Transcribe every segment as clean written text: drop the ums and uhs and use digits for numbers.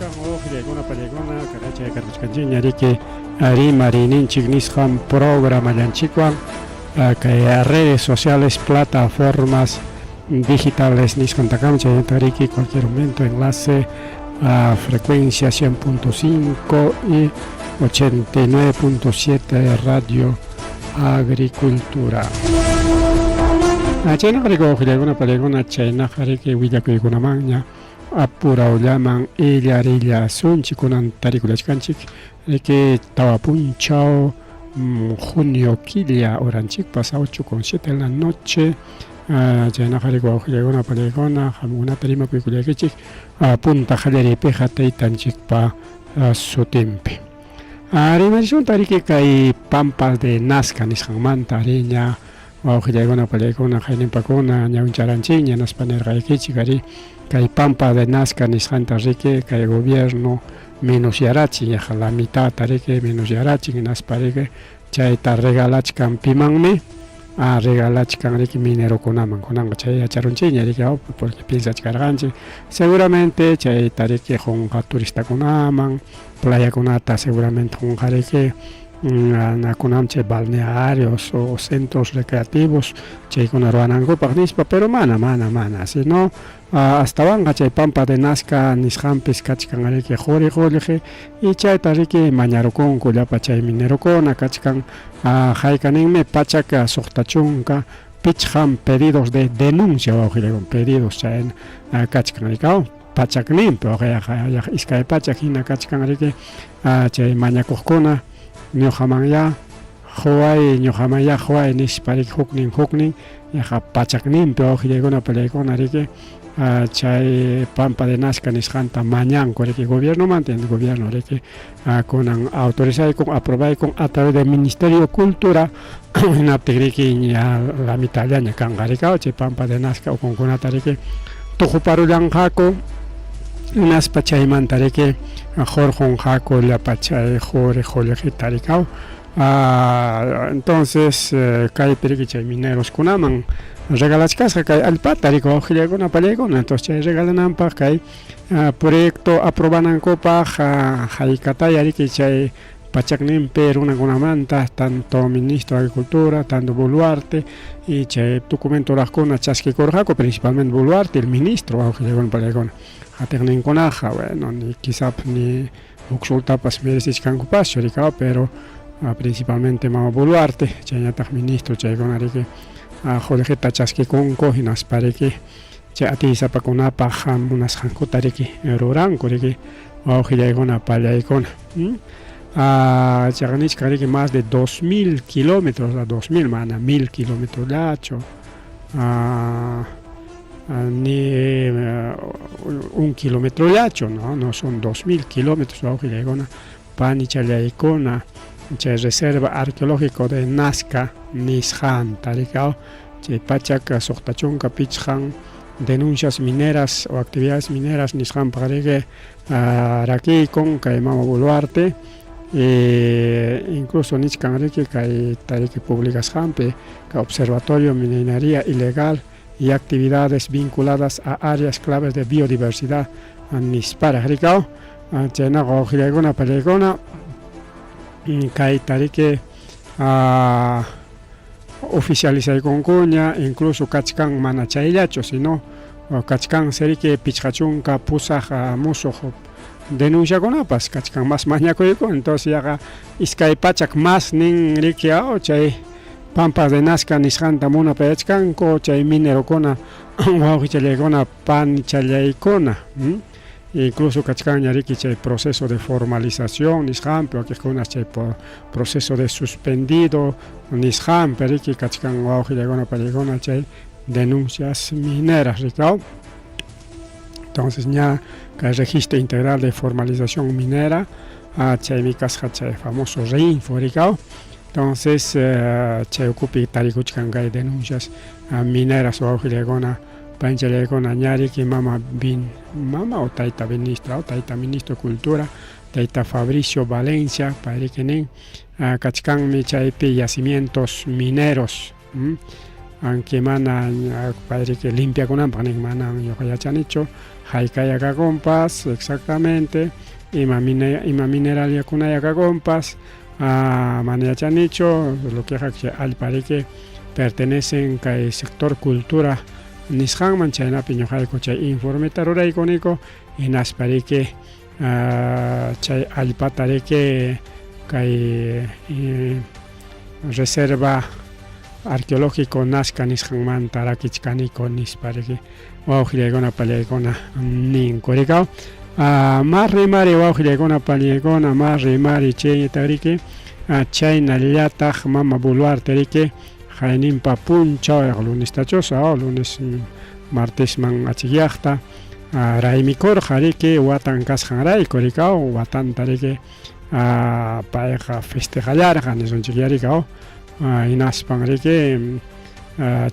Kachkan Ojregona Palegona, Karacha Karachkanjin, Ari Marinin Chignishan programa Yanchikwan, que redes sociales, plataformas digitales Niskantakam, Tariki, cualquier momento, enlace a frecuencia 100.5 y 89.7 Radio Agricultura. Chayna Ojregona Palegona, Chayna Hariki, Villakuigunamanya. Apura llaman ella sunchikunan tarikulachkanchik que tawapunchao junio quilla oranchik pasa 8:07 de la noche chayna jariko ojlegona palegona jamuna tarima kuikuliakichik punta jaleri peja teitanchik pa sutimpi rimarishun tariki kay pampas de Nazca nisqanmanta ariña ojlegona palegona jainimpakuna ñawincharanchik ñanaspanerqaykichik ari kay pampa de Nazca nisqanta riki kay gobierno menos yarachi yaja la mitad tariki menos yarachi naspariki chayta regalachkan pimanmi regalachkan riki minero kunaman kunanga chay yacharunchiña riki porque piensachkarqanchik seguramente chay tariki jonqa turista kunaman playa kunata seguramente jonqa riki nakunamche balnearios o centros recreativos chaykuna ruwanankupak nispa pero mana sino hasta wanga chay pampa de Nazca nisqanpis kachkan riki quri y chayta riki mañarukunku llapa chay minerokuna kachkan haykaninmi pachaka suqtachunka pichqan pedidos de denuncia wawqiykun pedidos chay kachkan riki pachakninpi waqayaq iskay pachak hina kachkan riki chay mañakuqkuna ñuqamanya huay nisparik huknin yaqa pachakninpi wawqiykuna peleykuna riki chay pampa de Nazca nisqanta mañanku riki gobierno riki kunan autorizaykun aprobaykun a través del Ministerio de Cultura hinaptik riki la mitadaña kanqa riki chay pampa de Nazca ukunkunata riki tuquparullanqaku naspa chaymanta riki jorjonqaku llapa chay quriqta riki entonces kaypi riki chay mineros kunaman regalachkasqa kay allpata riki wawqiykuna palaykuna entonces chay regalananpaq kay proyecto aprobanankupaq haykataya riki chay pachakninpi runankunamanta tanto ministro de Agricultura tanto Boluarte y chay documentoraqkuna chaskikurqaku principalmente Boluarte el ministro wawqiykuna palaykuna hatikninkunaqa bueno ni quizá ni uqsultapas merecichkankupas riki pero principalmente mama Boluarte chayñataq ministro chaykuna riki quriqta chaskikunku hinaspa riki chay atisapakunapaq munasqankuta riki ruranku riki wawqiykuna pallaykuna chaqnishqa riki más de 2000 kilómetros 2000 mana 1000 kilómetros lacho ni un kilómetro lacho no son 2000 kilómetros wawqiykuna pani challaykuna chay reserva arqueológico de Nazca nisqanta riki chay pachaka suqtachunka pichqan denuncias mineras o actividades mineras nisqanpaq riki rakiykun kay mama Boluarte incluso nisqan riki kay tariki publicasqanpi kay observatorio minería ilegal y actividades vinculadas a áreas claves de biodiversidad nisparaq riki chaynaqa wawqiykuna palaykuna kay tariki oficializaykunkuña incluso kachkan mana chayllachu sino kachkan seriki pichqachunka pusaq musuq denunciakunapas kachkan mas mañakuykun entonces yaqa iskay pachak mas nin riki chay pampas de Nazca nisqanta munapayachkanku chay minerokuna wawqichallaykuna pani challaykuna incluso kachkan riki chay proceso de formalización nisqanpi wakiqkuna chay proceso de suspendido nisqanpi riki kachkan wawqiykuna palaykuna chay denuncias mineras riki entonces ña kay registro integral de formalización minera chaymi kasqa chay famoso REINFO riki entonces chay ukupi tarikuchkan kay denuncias mineras wawqiykuna panchallaykuna ña riki mama o tayta ministro de Cultura tayta Fabricio Valencia payrikinin kachkanmi chaypi yacimientos mineros aunque mana payriki limpiakunanpaq nin mana ñuqa yachanichu haykaya compas exactamente ima mineralia kunaya compas manayachanicho lo que al parque pertenecen al sector cultura nishan manchayna piñojayko chay informe taruraykoniko inasparike chay alpatareke kay reserva arqueológico nazca nishan tarakichkaniko nisparike wawqillaykuna pallaykuna ninkurikaw más rimari wawqillaykuna pallaykuna más rimari chaytariki chayna llataq mama Boluarte riki hayninpa punchaw lunes tachosa lunes martes man achikyaqta raymikurqa riki watan kasqanrayku rikaw watanta riki payqa festejallarqa nisunchik yarikaw hinaspan riki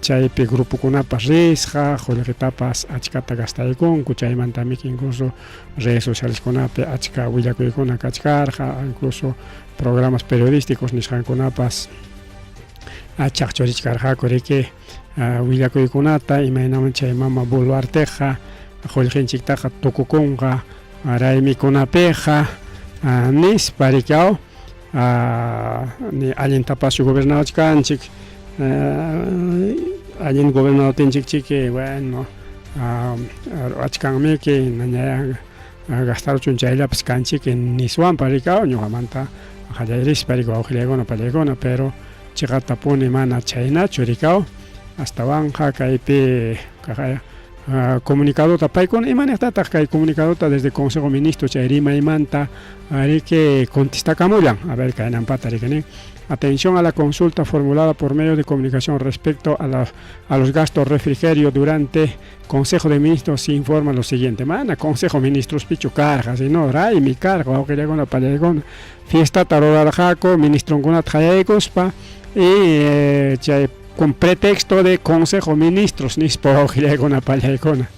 chaypi grupokunapas risqa qullqitapas achkata gastaykunku chaymantamiki incluso redes socialeskunapi achka willakuykuna kachkarqa incluso programas periodísticos nisqankunapas chaqchurichkarqaku riki willakuykunata imaynaman chay mama Boluarteqa qullqinchiktaqa tukukunqa raymikunapiqa nispa rikaw allintapas gobernadorkanchik allin gobernador tinchikchiki bueno achkanmiki ña gastaruchun chayllapas kanchiki niswanpa rikaw ñuqamanta qallayrispa rikaw wawqillaykuna pallaykuna pero chiqatapuni mana chaynachu rikaw astawan kaypi comunicadota paykuna imanaqtataq kay comunicadota desde Consejo Ministro chay rimaymanta riki contestakamullan a ver kaynanpata rikini. Atención a la consulta formulada por medios de comunicación respecto a los gastos refrigerio durante Consejo de Ministros. Se informa lo siguiente. Mana Consejo de Ministros pichu carga, si no, ray mi carga, o que le hago pallaykuna fiesta tarorarjako, ministro con atjayekospa y con pretexto de Consejo de Ministros, ni por que le hago pallaykuna.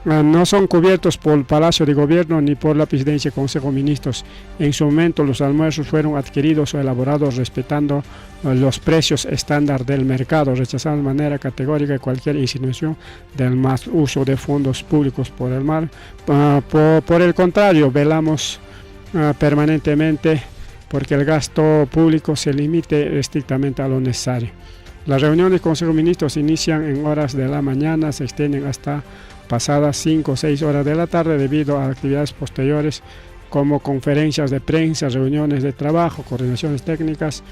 No son cubiertos por el Palacio de Gobierno ni por la Presidencia del Consejo de Ministros. En su momento los almuerzos fueron adquiridos o elaborados respetando los precios estándar del mercado, rechazando de manera categórica cualquier insinuación del más uso de fondos públicos por el mar. Por el contrario, velamos permanentemente porque el gasto público se limite estrictamente a lo necesario. Las reuniones del Consejo de Ministros inician en horas de la mañana, se extienden hasta pasadas 5 o 6 horas de la tarde debido a actividades posteriores como conferencias de prensa, reuniones de trabajo, coordinaciones técnicas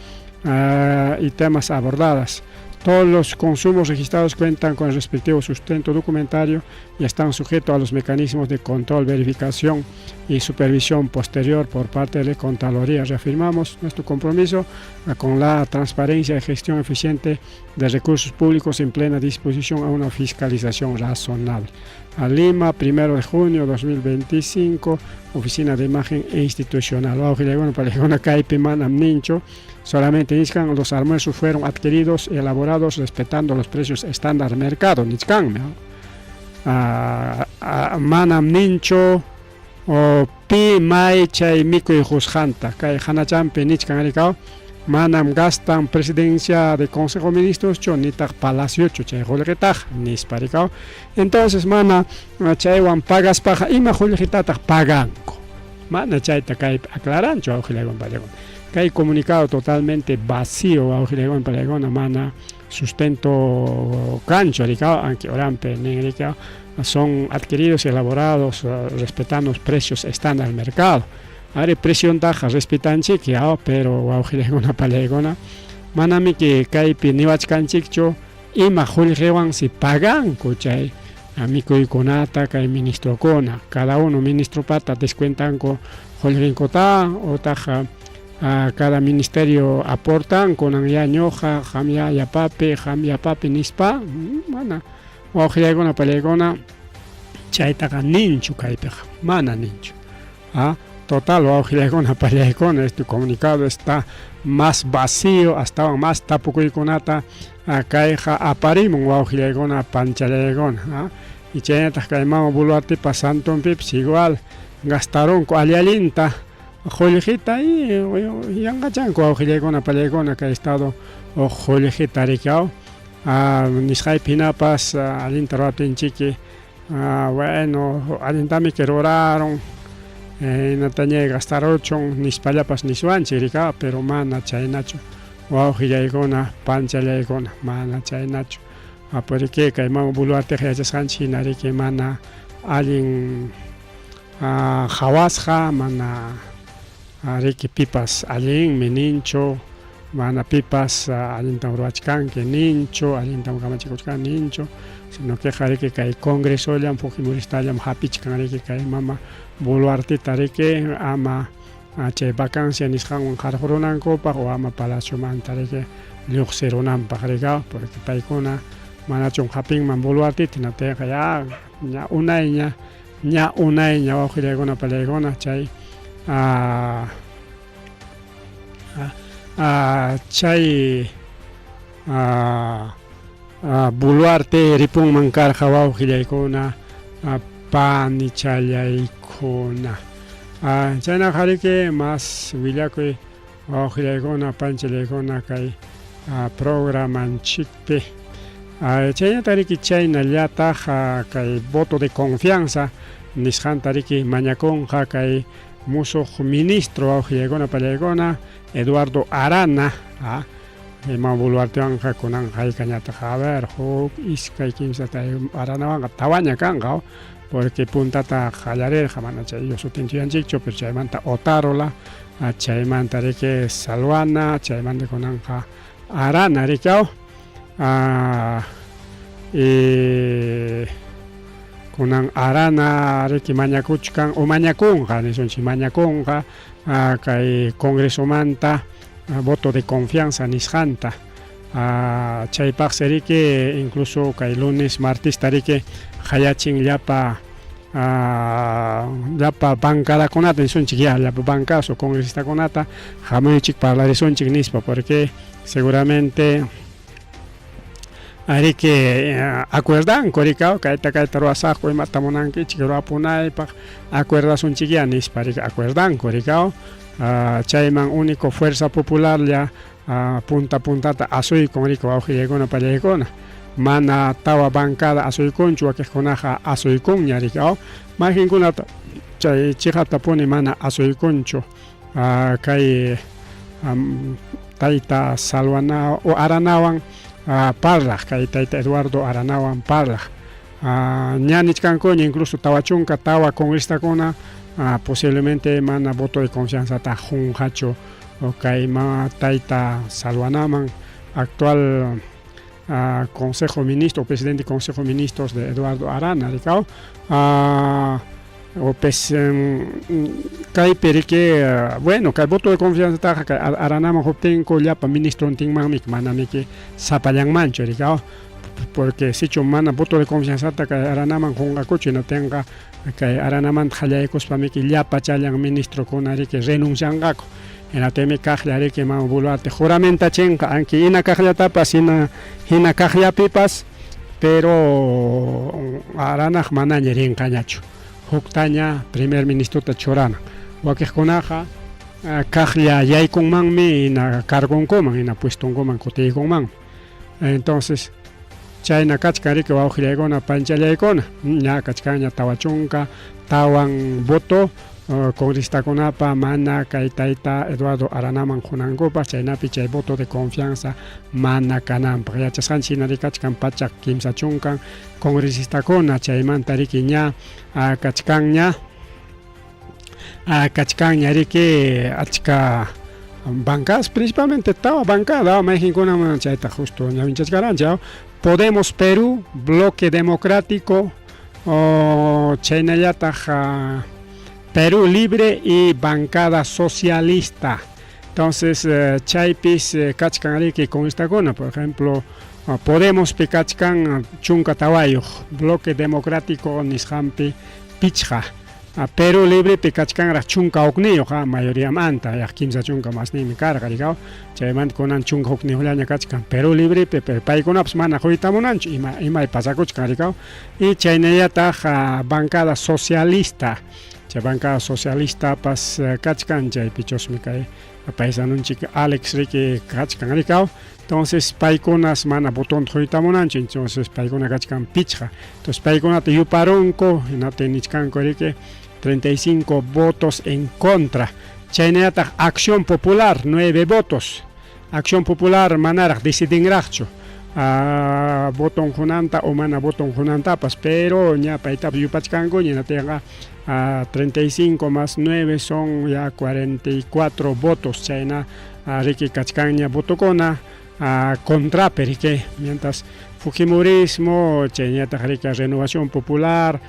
y temas abordadas. Todos los consumos registrados cuentan con el respectivo sustento documentario y están sujetos a los mecanismos de control, verificación y supervisión posterior por parte de la Contraloría. Reafirmamos nuestro compromiso con la transparencia y gestión eficiente de recursos públicos en plena disposición a una fiscalización razonable. A Lima, 1 de junio de 2025, Oficina de Imagen Institucional. Solamente indican los almuerzos fueron adquiridos y elaborados respetando los precios estándar mercado. Manam nincho o pi mai chay mikuy husjanta kay hanachampi nichkan arikaw manam gastan presidencia de Consejo de Ministros chonitaq palacio chay qullqitaq nispa rikaw. Entonces mana chaywan pagaspaqa ima qullqitataq paganku mana chayta kay aclaranchu awqillaykuna pallaykuna. Hay comunicado totalmente vacío mana sustento cancho aunque orampe son adquiridos y elaborados respetando los precios estándar del mercado. Ahora presión taja respetan chiquiao pero aujilegona palegona manami que kaipi niwachkanchikcho ima julgewan si pagan kuchay amigo y conata kay ministro kona cada uno ministro pata descuentan ko julgenkota o taja cada ministerio aportan con ñoja, jamia yapapi nispa, mana, wawqillaykuna pallaykuna chaytaqa ninchu kaypiqa, mana ninchu. Total, wawqillaykuna pallaykuna, este comunicado está más vacío, hasta más tapukuykunata kayqa aparimun wawqillaykuna panchallaykuna, y chaynataq kay mama Boluarte pasantunpipas igual gastaronku allialinta Jolijita y yangachanko awqillaykuna pallaykuna kay estado jolijita rikaw nisqay pinapas allinta ruwatinchiki bueno, alintami que roraron, natañe gastarochon, nispallapas niswanchi rika, pero mana chaynacho. Wawqillaykuna panchallaykuna mana chaynachu. Porque kayman buluarte yachasqanchik hinariki mana allin hawasqa, mana riki pipas allinmi ninchu, mana pipas allintam ruwachkanki ninchu, allintam kamachikusqani ninchu, sino que riki kay congresollam Fujimoristallam hapichkan riki kay mama Boluarteta riki ama chay vacancia nisqanwan qarqurunankupak o ama palaciomanta riki lluqsirunanpaq rika, porque paykuna manachun hapinman Boluarteta hinaptiqa ña unayña wawqillaykuna pallaykuna chay chay Boluarte ripunman karqa wawqillaykuna panichallaykuna chaynaqa riki mas willakuy wawqillaykuna panchallaykuna kay programanchikpi chayñata riki chaynallataq kay voto de confianza nisqanta riki mañakunqa kay musuq ministro wawqillaykuna pallaykuna Eduardo Arana ima Boluartewanqa kunanqa haykañataq a ver huk iskay kimsata Aranawanqa tawaña kanqa porque puntata qallarirqa mana chay sutinchuyanchikchu pero chaymanta Otarola chaymanta riki Salwana chaymanta kunanqa Arana rikaw kunan Arana riki mañakuchkan o mañakunqa nisunchik mañakunqa kay congresomanta voto de confianza nisqanta chaypaqsi riki incluso kay lunes martes riki hayachin llapa bancadakunata nisunchik llapa bancas o congresista hamunchik parlarisunchik nispa porque seguramente riki acuerdanku rika kayta ruwasaqku imata munankichik ruwapunaypaq acuerdasunchikya nispa riki acuerdanku rika chayman único fuerza popular puntata asuykun riki wawqillaykuna pallaykuna mana tawa bancada asuykunchu wakiqkunaqa asuykunña rika mayjinkunata chay chiqatapuni mana asuykunchu kay tayta Salwana o Aranawan parlaq kay tayta Eduardo Aranawan parlaq ña nichkankuña incluso tawa chunka tawa congresistakuna posiblemente mana voto de confianza ta junjacho kay tayta Salwanaman actual Consejo Ministro, presidente y Consejo Ministros de Eduardo Arana rikaw kay periki bueno kay voto de confianza ta kay Aranaman huptinku llapa ministro tinmanmi manamiki sapallanmanchu rikaw porque sichu mana voto de confianza ta kay Aranaman jungakuchu no tenga kay Aranaman qallaykuspamiki llapa challan ministro kuna riki renuncianqaku hinatemi kaqlla riki mama Boluarte juramentachinqa anki hina kaqllatapas hina kaqllapipas pero Aranaq manaña rinqañachu huktaña primer ministrota churana wakiqkunaqa kaqlla yaykunmanmi hina cargonkuman hina puestonkuman kutiykunman entonces chayna kachkan riki wawqillaykuna panchallaykuna ña kachkanña tawa chunka tawan voto congresista mana kay tayta Eduardo Aranaman junankupas chaynapi chay voto de confianza mana kananpaq yachasqanchik hinari kachkan pachak kimsa chunkan congresistakuna chaymanta riki ña kachkanña riki achka bancadas principalmente tawa bancada mayjinkunaman chayta justo ñawinchachkaranchik Podemos Perú, Bloque Democrático, chaynallataq Perú Libre y Bancada Socialista. Entonces, chaypis kachkan riki congresistakuna, por ejemplo, Podemos pi kachkan chunka tawayuq, Bloque Democrático nisqanpi pichqa, Perú Libre pi kachkanraq chunka hukniyuq mayoríamanta yaq kimsa chunka masniymi karqa rikaw chaymanta kunan chunka hukniyuqllaña kachkan Perú Libre pi paykunapas mana quytamunanchu imay pasakuchkan rikaw y chaynallataq bancada socialista chay bancada socialista pas kachkan chay pichosmi kay paisanunchik Alex riki kachkan rikaw. Entonces paikunas mana botón hoytamunanchu, entonces paikuna kachkan pichqa. Entonces paikunata yuparonko hinata nichkanko riki 35 votos en contra. Chaynata Acción Popular 9 votos. Acción Popular manaraq decidinraqchu. Botón junanta o mana botón junantapas, pero ya paitap yupachkanko ya tenga 35 más 9 son ya 44 votos. Chayna riki kachkanya votokona contra perike, mientras Fujimorismo, chaynata riki Renovación Popular,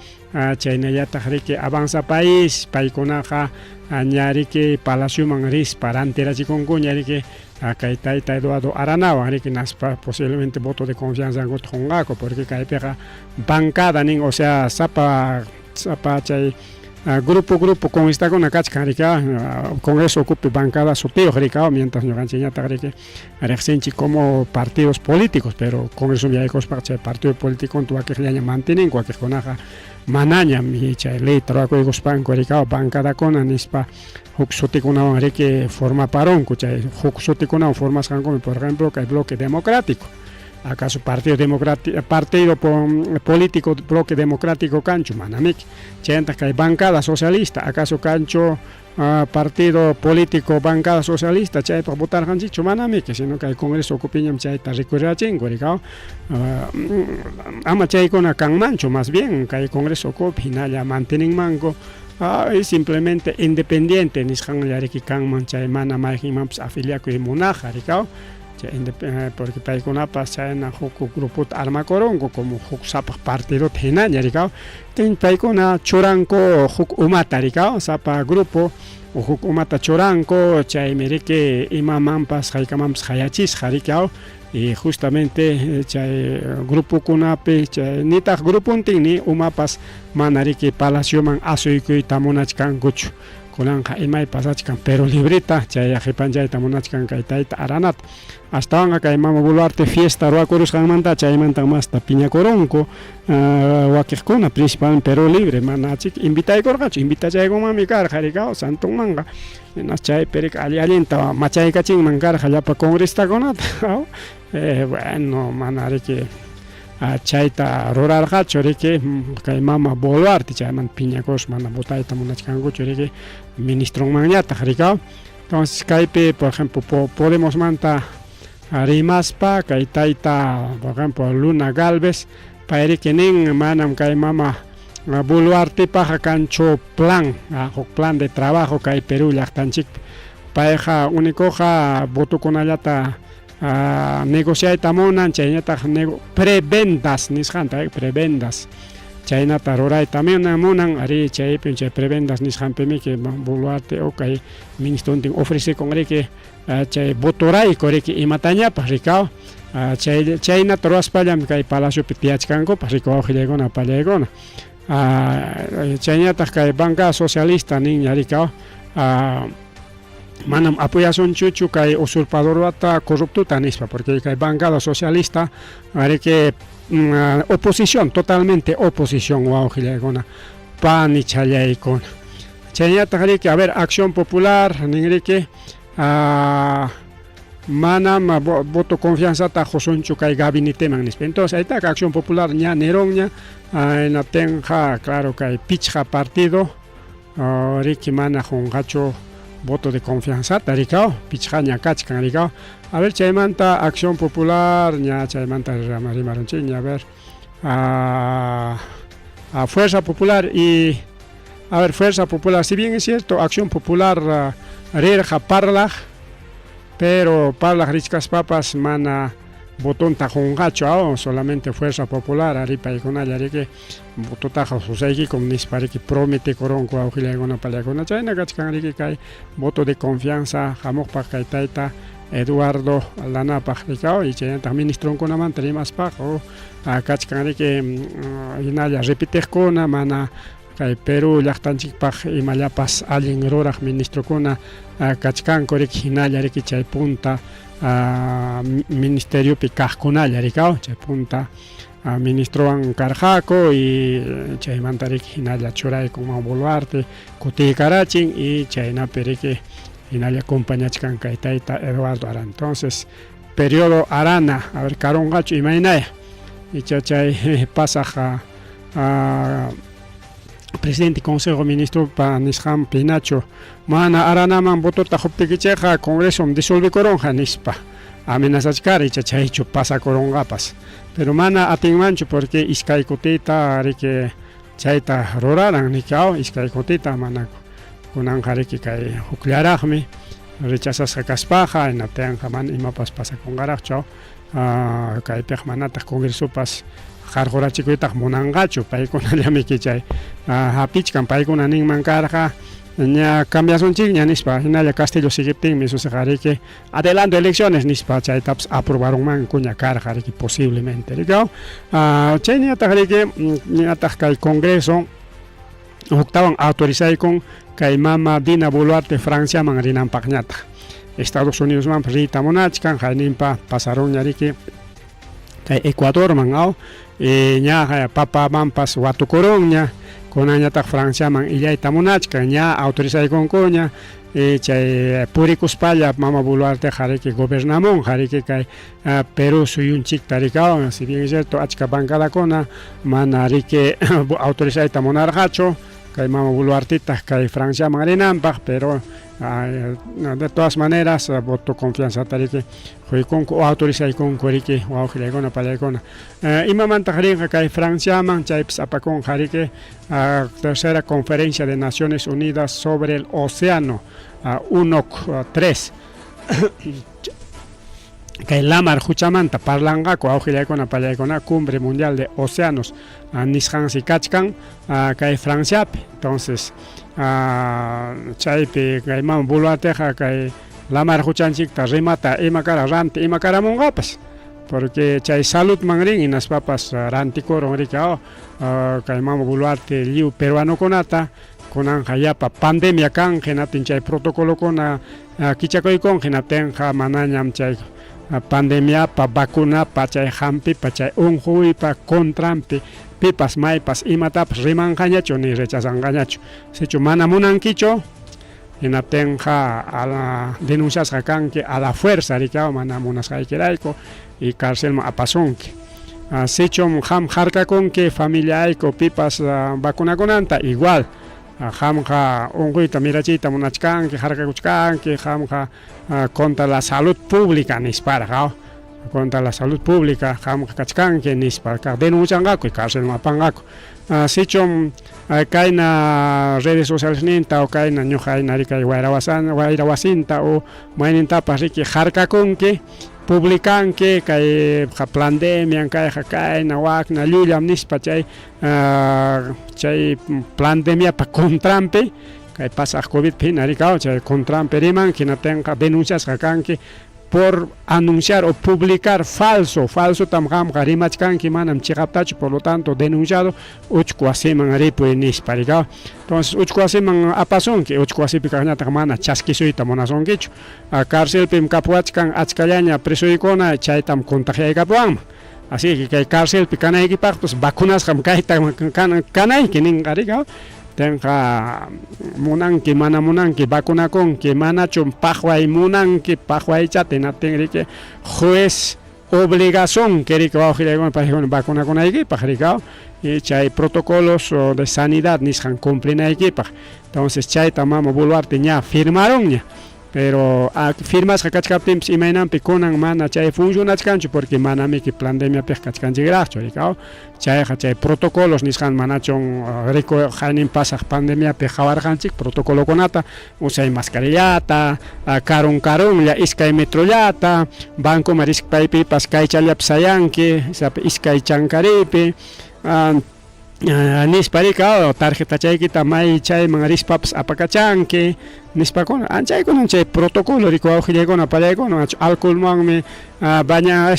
chaynata riki Avanza País, paikunaqa ñariki Palacio Manris parantera chikunku ñariki Kaitaita Eduardo Aranawa, que naspa posiblemente voto de confianza en Gotongaco, porque Kaipega bancada, o sea, Zapa chay grupo con esta con Akachka, Congreso ocupe bancada soteo, mientras no gancheñata que como partidos políticos, pero Congreso viajos para partido político en tu que mantienen cualquier conaja manaña, mi chay ley, trabajo de Gospanco, bancada con Anispa. Juxoticuna que forma parón, Juxoticuna formas como por ejemplo que el bloque democrático. ¿Acaso partido político bloque democrático cancho manamik? Chenta que hay bancada socialista, ¿acaso cancho partido político bancada socialista? Chay para votar canchicho manamik, sino que el Congreso ocupiñam chay ta recurrir chingo, ama chay con can mancho más bien, que el Congreso ocupina ya mantienen mango. Es simplemente independiente, nishan yariki kan manchay mana marjimam afiliado y monaja, porque paikunapas chayna huku grupo arma corongo como huk sapa partido tena yarikao, ten paikuna choranko huk umata rikao, sapa grupo huk umata choranko chay mereke imamampas haykamampas hayachis harikao. Y justamente chay grupo kunape chay nita grupo ni umapas manariki Palacio man asuykui tamunachkan guchu kunanja imay pasachkan pero libreta chay ajipanjay tamunachkan kaytaita aranat hasta van acá mama Boluarte fiesta ruakurus manta chay manta masta piña coronco wakikuna principal pero libre manachik invitay korgachu invitay mami kar jarikao santung manga nas chay perik alienta machay kaching mangar jallapa congresta konata bueno manariki chayta rurarqa churiki kay mama Boluarte chayman piñakos mana botayta munachkanku churiki ministro mañata rikao. Entonces kaypi por ejemplo Podemos manta rimaspa kay tayta por ejemplo Luna Galvez payriki nin manam kay mama Boluarte paja cancho plan de trabajo kay Perú llaqtanchik payqa unikoqa votukunallata negociaita monan chaynata prebendas nisqanta prebendas chaynata rurayta monan ari chaypi chay prebendas nisqanpimi que Boluarte o kay ministro ofrece con que chay votorayko riki imatañapas rikao chaynata ruwaspallam kay Palacio tiachkanku rikao hillaykuna pallaykuna chaynata kay bancada socialista nin rikao manam apoyason chuchu kay usurpadorata corruptuta nispa porque kay bancada socialista que oposición totalmente oposición wawqillaykuna pani challaykuna chaynata que a ver Acción Popular ninriki manam voto confianzata josunchu kay gabineteman nispa entonces ahí está Acción Popular ña neronña natenja claro kay pichqa partido riki mana junqachu voto de confianza tarikao pichqaña kachkan rikao a ver chaymanta Acción Popular ña chaymanta rimaronchi ña a ver a Fuerza Popular y a ver Fuerza Popular si bien es cierto Acción Popular rirqa parlaq pero parlaq richkas papas mana botón tajungacho solamente Fuerza Popular ari paykunalla riki vototaja susayki como nispariki promete coronco auxilaykuna pallaykuna chayna kachkan riki kay voto de confianza hamuqpaq kay tayta Eduardo Lanapaq rikao y chaynata ministronkunamanta rimaspaq kachkan riki hinalla repitiqkuna mana kay Perú llaqtanchikpaq imallapas allin ruraq ministrokuna kachkanku riki hinalla riki chay punta ministeriopi kaqkunalla rikao chay punta ministrowan karqaku y chaymanta riki hinalla churaykunman Boluarte kutiykarachin y chaynapi riki hinalla acompañachkan kay tayta Eduardo Arana. Entonces periodo Arana a ver karunqachu imaynaya y chay pasaq presidente consejo ministro pa nisqan pinachu mana Aranaman votota huptikichayqa congreso disolvikurunqa nispa amenazachkari chaychu pasakurunqapas pero mana atinmanchu porque iskay kutita riki chayta ruraran nikaw iskay kutita mana kunanqa riki kay hukllaraqmi rechazasqa kaspaqa hinapiqa mana imapas pasakunqaraqchu kaypiq manataq congresopas qarqurachikuytaq munanqachu paykunallami kichay hapichkan paykuna ninman karqa ña cambiasunchik ña nispa hinalla Castillo siguiptinmi susiqa riki adelanto elecciones nispa chaytapas aprobarunmanku ña karqa riki posiblemente rikaw chay ñataq riki ñataq kay congreso huktawan autorizaykun kay mama Dina Boluarte Franciaman rinanpaq ñataq Estados Unidosman rita munachkan hayninpa pasaron ña riki kay Ecuadorman ña papamanpas watukurun ña kunañataq Franciaman illayta munachka ña autorizaykunku ña chay purikuspalla mama Boluarte riki gobernamunqa riki kay Perú suyunchikta rikawan si bien es cierto achka bancadakuna mana riki autorizayta munarqachu kay mama Boluartita kay Franciaman rinanpaq pero de todas maneras voto confianza tariki huykunku o autorizaykunku riki wawqillaykuna pallaykuna imamantaq rinqa kay Franciaman chaypis apakunqa riki tercera conferencia de Naciones Unidas sobre el océano UNOC 3 kay lamar huchamanta parlanqaku wawqillaykuna pallaykuna cumbre mundial de océanos nisqansi kachkan kay Franciapi entonces chaypi kay mama Boluarteqa kay lamar huchanchikta rimata imakara ranti imakaramunqapas porque chay saludman rin hinaspapas rantikurun riki kay mama Boluarte lliw peruanokunata kunanqa yapa pandemia kan hinatin chay protocolokuna kichakuykunqa hinatinqa manañam chay pandemiapa vacunapa chay hampipa chay unquypa contrampi pipas maypas imatapas rimanqañachu ni rechazanqañachu sichu mana munankichu hinatinqa denunciasqa kanki a la fuerza rikaw mana munasqaykirayku y carcelman apasunki sichum ham harkakunki familiayku pipas vacunakunanta igual hamqa unquyta mirachiyta munachkanki harkakuchkanki hamqa contra la salud pública nisparqa contra la salud pública hamqa kachkanki nisparqa denuncianqaku y carcelman apanqaku sichum kayna redes sociales ninta o kayna ñuqaynari kay wayra wasinta o maynintapas riki harkakunki publicanki kay pandemian kayqa kayna wakna llullam nispa chay pandemiapa contrampi kay pasaq covidpi hina rikaw chay contrampi rimanki hinatinqa denunciasqa kanki por anunciar o publicar falso tamqamqa rimachkanki manam chiqaptachu por lo tanto denunciado uchku wasiman ripuy nispa rikaw entonces uchku wasiman apasunki uchku wasipi kaqñataq mana chaskisuyta munasunkichu carcelpim kapuachkan achkallaña presuykuna chaytam contagiaykapuwanman así que kay carcelpi kanaykipaqpas vacunasqam kayta kanayki ninqa rikaw tenqa munanki mana munanki vacunakunki manachum paqway munanki paqwaychata hinatin riki juez obligación que riki wawqillaykuna paykuna vacunakunaykipaq rikaw y chay protocolos de sanidad nisqan cumplinaykipaq entonces chayta mama Boluarte ña firmaron ña pero firmasqa kachkaptinpis imaynanpi kunan mana chay funcionachkanchu porque manamiki pandemiapi kachkanchikraqchu rikaw chayqa chay protocolos nisqan manachun haynin pasaq pandemiapi hawarqanchik protocolokunata usay mascarillata karunlla iskay metrollata bancoman rispaypipas kaychallapi sayanki iskay chankaripi nispa rikaw tarjetachaykita may chayman rispapas apakachanki nispakuna anchaykunan chay protocolo riki wawqillaykuna pallaykuna alcoholmanmi baña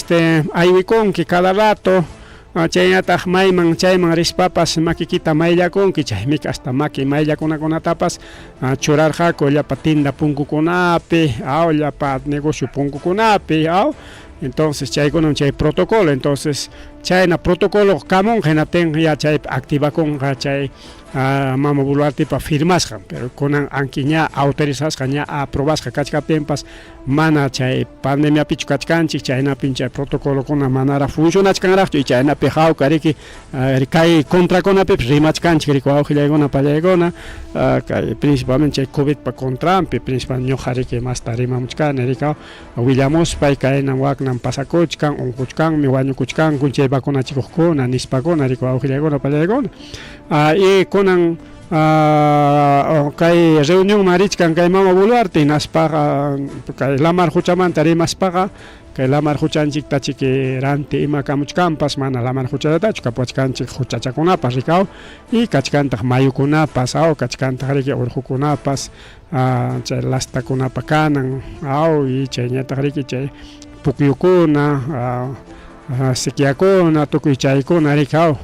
aywikunki cada rato chayñataq mayman chayman rispapas makikita mayllakunki chaymiki hasta maki mayllakunakunatapas churarqaku llapa tinda punkukunapi llapa negocio punkukunapi entonces chaykunan chay protocolo, entonces chayna protocolo kamun genaten ya chay activa con chay mama buluarte pa firmasqa, pero kunan ankiña autorizasqa ña aprobasqa kachkapinpas mana chay pandemia pichu kachkanchik chaynapi chay protocolo kuna manara funcionachkanraqchu y chaynapi hawka riki kay contrakunapi rimachkanchik riku awqillaykuna pallaykuna kay principalmente chay COVID pa contrampi principalmente ñuqa riki masta rimamuchkani rikaw willamuspay kaynan waknan pasakuchkan unquchkanmi wañukuchkanku chay vacunachikuqkuna nispakuna riku awqillaykuna pallaykuna y kunan kay reunión marichkan kay mama Boluarte naspaqa kay lamar huchamanta rimaspaqa kay lamar huchanchikta chikiranti ima kamuchkanpas mana lamar huchatachu kapuachkanchik huchachakunapas rikaw y kachkantaq mayukunapas kachkantaq riki urqukunapas chay lastakunapa kanan y chayñataq riki chay pukyukuna sikiakuna tukuy chaykuna rikaw.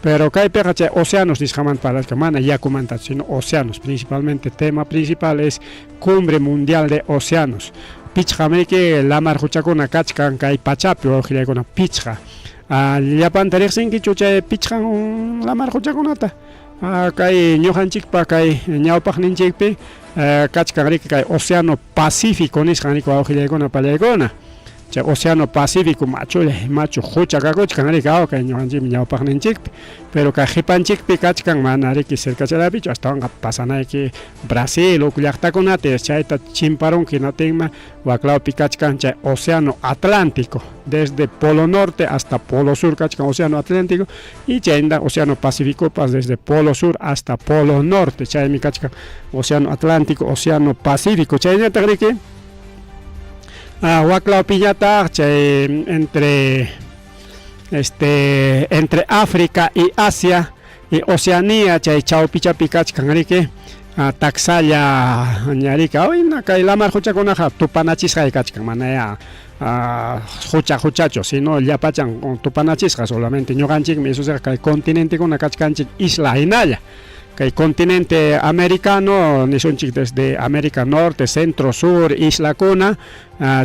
Pero kaypiqa chay océanos nisqamanta parlashka mana yakumanta sino océanos principalmente tema principal es cumbre mundial de océanos pichqamiriki lamar huchakuna kachkan kay pachapi wawqillaykuna pichqa llapanta riqsinkichu chay pichqan lamar huchakunata kay ñuqanchikpa kay ñawpaqninchikpi kachkan riki kay océano Pacífico nisqan riki wawqillaykuna pallaykuna chay océano Pacífico machu huchakakuchkan riki kay ñuqanchikmi ñawpaqninchikpi pero kay qipanchikpi kachkan mana riki cercacharapichu astawan pasanayki Brasil uk llaqtakunata chayta chimparunki hinatinma waklawpi kachkan chay océano Atlántico desde Polo Norte hasta Polo Sur kachkan océano Atlántico y chayna océano Pacífico pas desde Polo Sur hasta Polo Norte chaymi kachkan océano Atlántico océano Pacífico chayñataq riki waklawpiñataq chay entre África y Asia y Oceanía chay chawpichapi kachkan riki taksalla ñarika oyna kay lamar huchakunaqa tupanachisqa kachkan mana huchacho sino llapachan tupanachisqa solamente ñuqanchikmi eso kay continentekuna kachkanchik isla hinalla kay continente americano nisunchik desde América Norte, Centro, Sur, islakuna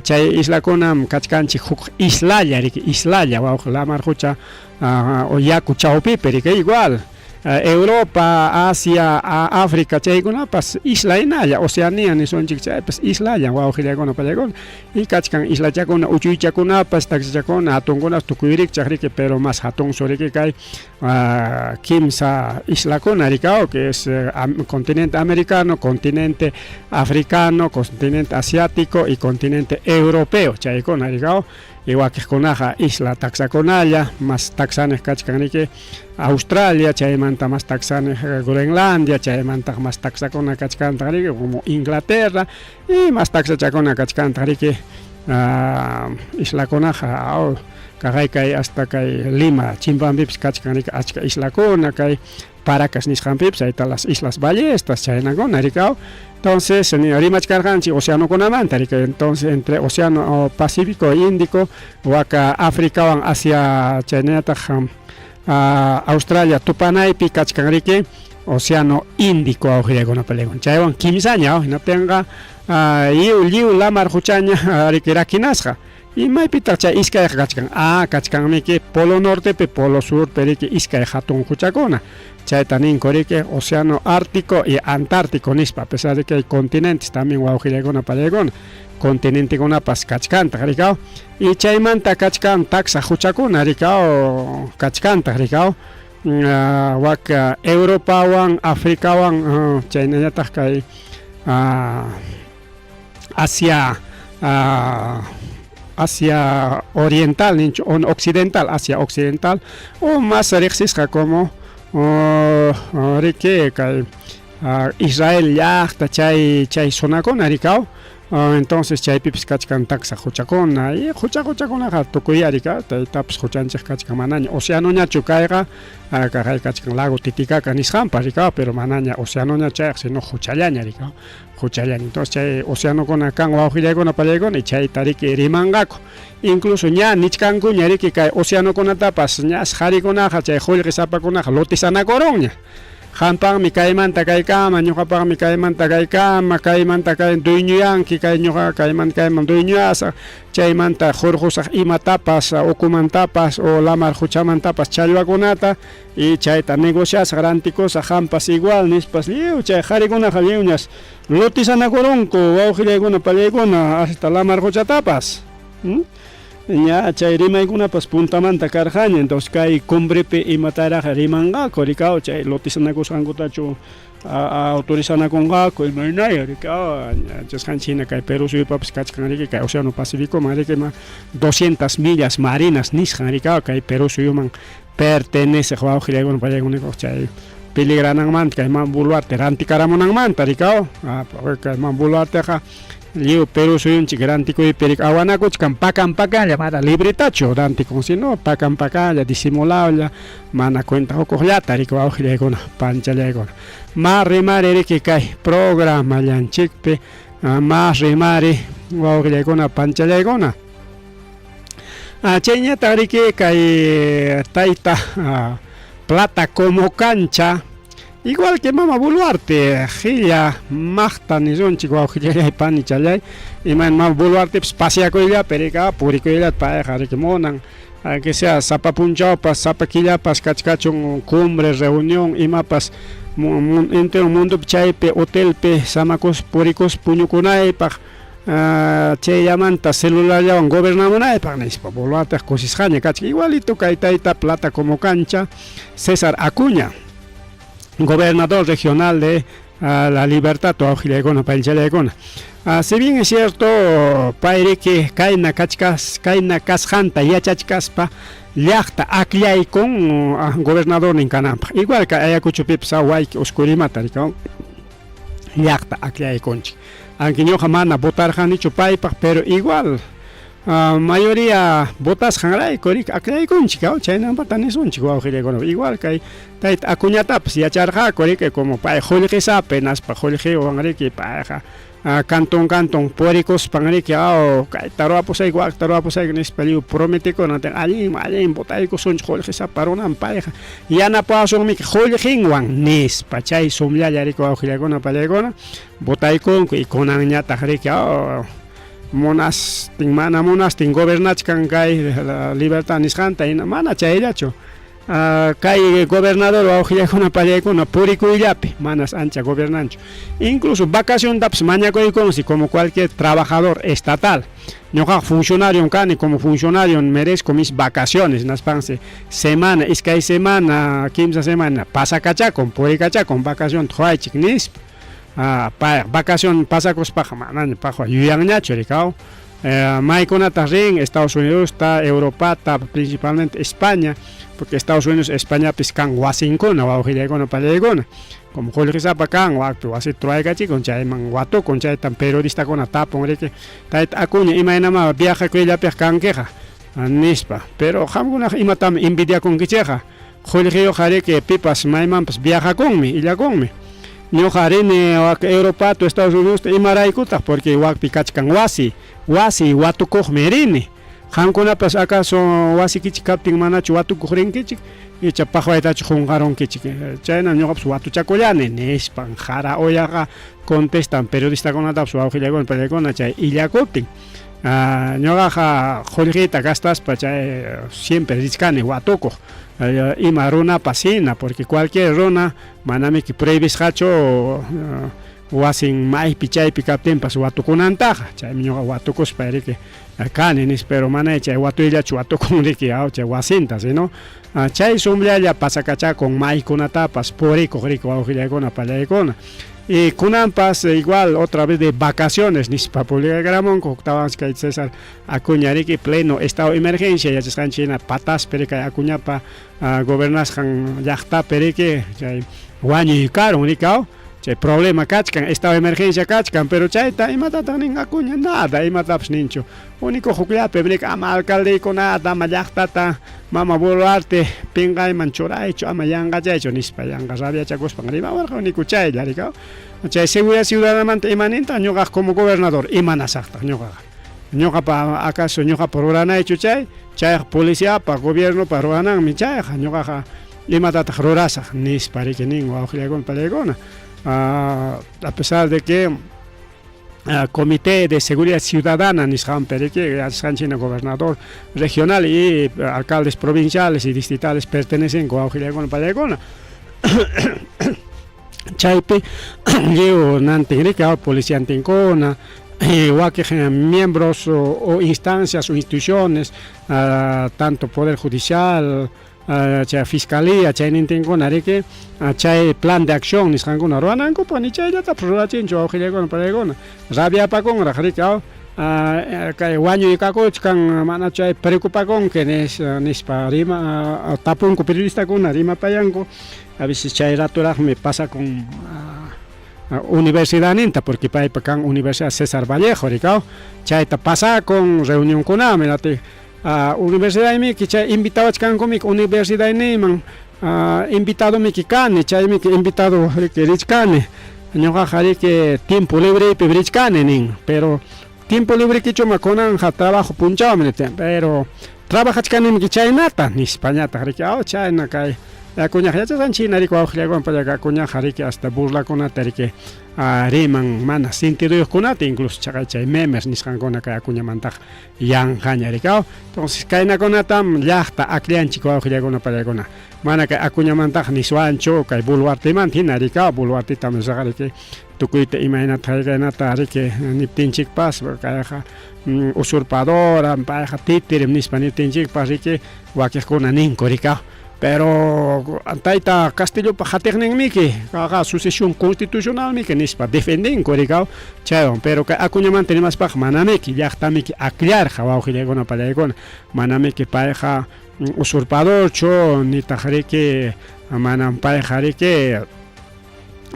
chay islakunam kachkanchik huk islalla riki islalla wawq lamar hucha o yaku chawpipi riki igual Europa, Asia, África chaykunapas isla hinalla Oceanía nisunchik chaypas islalla wawqillaykuna pallaykuna y kachkan islachakuna uchuychakunapas taksachakuna hatunkunas tukuyrikchaq riki pero más hatunsu riki kay kimsa islakuna rikaw que es continente americano, continente africano, continente asiático y continente europeo chaykuna rikaw y wakiqkunaqa isla taksakunalla más taksanej kachkan riki Australia chaymanta más taksanej Groenlandia chaymanta más taksakuna kachkanta riki como Inglaterra y más taksachakuna kachkanta riki islakunaqa kay hasta kay Lima Chimpanpipas kachkan riki achka islakuna kay Paracas nisqanpipas ahita las Islas Ballestas chaynakuna rikaw. Entonces rimachkarqanchik océanokunamanta rika entonces entre océano Pacífico e Índico waka Áfricawan Asia chaynataq Australia tupanaypi kachkan riki océano Índico awqillaykuna pallaykuna chaywan kimsaña hinaptinqa lliw lamar huchaña riki rakinasqa y maypitaq chay iskay kachkan kachkanmiki Polo Nortepi Polo Surpi riki iskay hatun huchakuna chayta ninku riki océano Ártico y Antártico nispa a pesar de que hay continentes también wawqillaykuna pallaykuna continentekunapas kachkantaq rikaw y chaymanta kachkan taksa huchakuna rikaw kachkantaq rikaw waka Europawan Africawan chaynañataq kay Asia Oriental Occidental Asia Occidental o más riqsisqa como riki kay Israel llaqta chay zonakuna rikaw entonces chaypipas kachkan taksa huchakuna y huchakunaqa tukuya rika taytapas huchanchik kachkan manaña océanoñachu kayqa kay kachkan lago Titicaca nisqanpas rikaw pero manaña océanoña chayqa sino huchallaña rikaw huchallaña entonces chay océanokuna kan wawqillaykuna pallaykuna y chayta riki rimanqaku incluso ña nichkankuña riki kay océanokunatapas ña qarikunaqa chay qullqi sapakunaqa lotisanakurunña Hampaqmi kaymanta kaykama, ñuqapaqmi kaymanta kaykama, kaymanta kay dueñuyanki, kay ñuqa kayman dueñuyasaq, chaymanta hurqusaq imatapas, ukumantapas o lamar huchamantapas challwakunata y chayta negociasaq rantikusaq hampas igual nispas lliw chay qharikunaqa lliwñas lotisanakurunku wawqillaykuna pallaykuna hasta lamar huchatapas. Ya chay rimaykunapas puntamanta karqaña, entonces kay cumbrepi imataraqa rimanqaku rikaw chay lotisanakusqankutachu autorizanakunqaku imaynaya rikaw chasqanchina kay Perú suyupapas kachkan riki kay Océano Pacífico rikima 200 millas marinas nisqan rikaw kay Perú suyuman pertenece wawqillaykuna pallaykuna chay peligrananmanta kay man buluarte rantikaramunanmanta rikaw kay man buluarteqa Liu Perú suyunchik rantikuypirik awanakuchkan pakan llamada libretacho rantikun sino pakan disimulawlla mana cuenta hukuqllata riki wawqillaykuna panchallaykuna ma rimari riki kay programa llanchikpi ma rimari wawqillaykuna panchallaykuna chayñataq riki kay tayta plata como cancha igual que Mama Boluarte, Gilla, Magta, Nizonchik, Wauhilla, Panichalay, y Mama Boluarte, Pasiacoya, Perica, Puricoya, Paja, Riquimonan, que sea Zapapunchapas, Zapaquillapas, Cachcachon, Cumbre, Reunión, y mapas, entre un mundo chaipe, hotelpe, Samacos, Puricos, Puñucunay, che llamanta celular ya un gobernador para Nispa Boluarte, Cosisjaña, Cachca, igualito, Caitaita, Plata como cancha, César Acuña. Gobernador regional de La Libertad, Tuaujilaygona, Pailchallaygona. Si bien es cierto, paire que kaina kasjanta yachachkaspa, llaqta akllaykun gobernador ninkananpaq. Igual que Ayacuchupipsa wayki oscurimata rikaw, llaqta aklaykunchik. Aunque ñuqa mana votarqanichu paypaq, pero igual mayoría botas hangrayku aklaykunchik chaynampata nisunchik wawqillaykuna igual kay tayta Acuñatapas yacharqaku riki como pay qullqisapi naspa qullqiwan riki payqa canton purikuspan riki kay taruapusayku nispa lliw prometikuna allin botaykusunchik qullqisapa runan payqa yanapasunmi qullqinwan nispa chay sumllalla riki wawqillaykuna pallaykuna botaykunku y kunanñataq riki mana monastin gobernachkan kay La Libertad nisqanta mana chayllachu kay gobernador wawqillaykuna pallaykuna purikuyllapi manas ancha gobernanchu incluso vacaciontapas mañakuykunsi como cualquier trabajador estatal ñuqa funcionario kani como funcionario merezco mis vacaciones naspansi semana iskay semana kimsa semana pasakachakun purikachakun vacación huaychik nispa vacación pasakuspaqa manana paqa yuyanñachu rikaw maykunata rin Estados Unidos Europa principalmente España porque Estados Unidos España kan wasinkuna wawqillaykuna pallaykuna como qullqisapa kan waqpi wasi truaykachikun chayman watukun chaytan periodistakuna tapun riki tayta Acuña imaynama viajakuyllapiq kankiqa nispa pero qamkunaqa imatami envidiakunkichikqa qullqiyuqa riki pipas maymanpas viajakunmi illakunmi ñuqa rini Europa Estados Unidos imaraykutaq porque waqpi kachkan wasi watukuqmi rini qamkunapas acaso wasikichik kaptin manachu watukuq rinkichik icha paqwaytachu qunqarunkichik chayna ñuqapas watuchakullani nispan qara uyaqa contestan periodistakunatapas wawqillaykuna pallaykuna chay illakuptin ñuqaqa qullqita gastaspa chay siempre riskani watukuq ima runapas hina porque cualquier runa manami prohibisqachu wasin maypi chaypi kaptinpas watukunantaqa chaymi ñuqa watukuspa riki kani nis pero mana chay watuyllachu watukun riki chay wasinta sino chay sumllalla pasakachakun maykunatapas purikuq riki wawqillaykuna pallaykuna y kunanpas igual otra vez de vacaciones nispa publicagramonku huktawansi kay César Acuña riki pleno estado de emergencia yachasqanchina pataspi riki Acuñapa gobernasqan llaqtapi riki chay wañuykarun riki chay problema kachkan estado de emergencia kachkan pero chayta imatataq nin Acuña nada imatapas ninchu único hukllapi riki ama alcaldeykunata ama llaqtata Mama Boluarte pinqayman churaychu ama yanqachaychu nispa yanqarabiachakuspan rimawarqa único chaylla riki chay seguridad ciudadanamanta imanintaq ñuqa como gobernador imanasaqtaq ñuqapa acaso ñuqapa ruranaychu chay policíapa gobiernopa rurananmi chayqa ñuqaqa imatataq rurasaq nispa riki nin wawqiykuna pallaykuna. A pesar de que Comité de Seguridad Ciudadana nisqanpi riki china gobernador regional y alcaldes provinciales y distritales pertenecen wawqiykuna pallaykuna. Chaypi lliw nantin riki policiantinkuna wakiq miembros o instancias o instituciones tanto poder judicial chay fiscalía chaynintinkuna riki chay plan de acción nisqankuna ruwanankupak ni chayllata rurachinchu wawqiykuna pallaykuna rabiapakunraq riki kay wañuykakuchkan mana chay preocupakunki nispa rima tapunku periodistakuna rimapayanku a veces chay raturaqmi pasa con universidad ninta porque paypa kan Universidad César Vallejo rikaw chayta pasa con reunión kunami lati universidad miki chay invitado kankumik universidad niman invitado miki kani chay miki invitado riki richkani ñuqaqa riki tiempo libre pi richkani nin pero tiempo libre kichuma kunanja trabajo punchawmi pero trabajachkani miki chaynata nispañata riki chayna kay yakuñaq yachasqanchina riki wawqiykuna yakuñaq riki hasta burlakunata riki riman mana sentiduyuqkunata incluso chay memes nisqankuna kay yakuñamantaqa yanqaña riki entonces kaynakunatam llaqta aklianchik wawqiykuna pallaykuna mana kay akuñamantaqa niswanchu kay Boluartemanta hina riki Boluartetaman riki tukuyta imaynata kaynata riki niptinchikpas kayqa usurpadora payqa titirim nispa niptinchikpas riki wakiqkuna ninku riki pero tayta Castillopa hatiqninmiki sucesión constitucional miki nispa defendinku rikaw chaywan pero kay akuñamanta nimaspaqa manamiki llaqtamiki aklarqa wawqiykuna pallaykuna manamiki payqa usurpadorchu nitaq riki manam payqa riki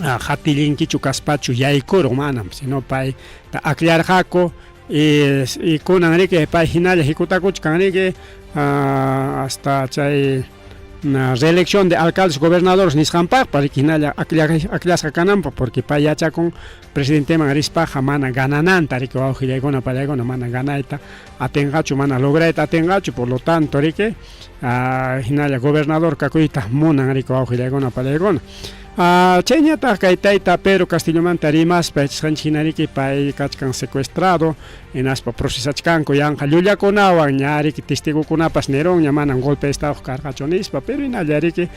hatillinkichu kaspachu yaykuruq manam sino payta aklarqaku y kunan riki pay hinalla hikutakuchkan riki hasta chay reelección de alcaldes gobernadores nisqanpaqpa riki hinalla aklasqa kananpaq porque pay yachakun presidenteman rispaqa mana ganananta riki wawqiykuna pallaykuna mana ganayta atinqachu mana lograyta atinqachu por lo tanto riki hinalla gobernador kakuyta munan riki wawqiykuna pallaykuna chayñataq kay tayta Pedro Castillomanta rimaspa hina riki pay kachkan secuestrado hinaspa procesachkanku yanqa llullakunawan ña riki testigukunapas niron ña manan golpe de estado karqachu nispa pero hinalla riki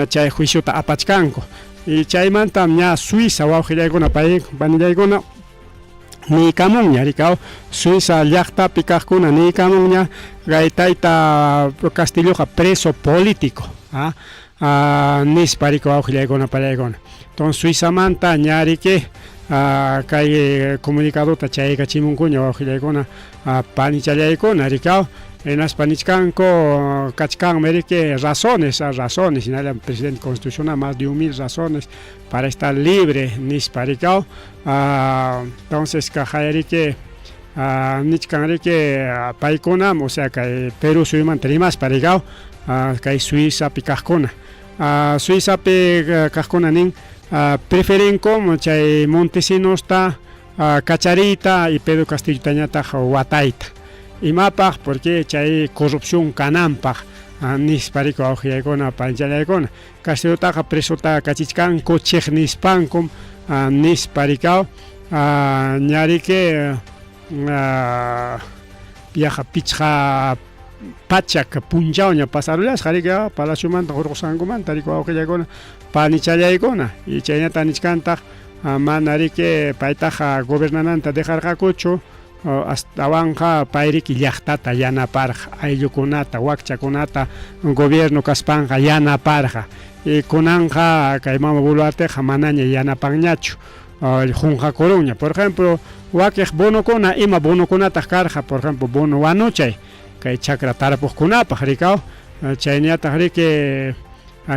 chay juiciota apachkanku y chaymantam ña Suiza wawqiykuna panillaykuna niykamunña rikaw Suiza llaqtapi kaqkuna niykamunña kay tayta Castilloqa preso político nispa riki wawqiykuna pallaykuna entonces Suizamanta ña riki kay comunicadota chaykachimunkuña wawqiykuna panichallaykuna rikaw hinaspa nichkanku kachkanmi riki razones hinalla presidente constitucional más de 1000 razones para estar libre nispa rikaw entonces kay riki nichkan riki paykunam o sea kay Perú suyumanta rimaspa rikaw kay Suizapi kaqkuna Suizapi kaqkuna nin preferen como chay Montesinosta Cacharita y Pedro Castillota ñataq watayta imapaq porque chay corrupción kananpaq nispa riki wawqiykuna panchallaykuna Castillotaqa presota kachichkanku chiq nispankum nispa rikaw ña riki piaqa pichqa pachak punchawña pasarullasqa riki palaciomanta hurqusankumanta riki wawqiykuna panichallaykuna y chayñata nichkantaq mana riki paytaqa gobernananta dejarqakuchu astawanqa pay riki llaqtata yanaparqa ayllukunata wakchakunata gobierno kaspanqa yanaparqa y kunanqa kay mama Boluarteqa manaña yanapanñachu junqakurunña por ejemplo wakiq bonokuna ima bonokunataq karqa por ejemplo bono wanuchay kay chakra tarapuqkunapaq rikaw chayñataq riki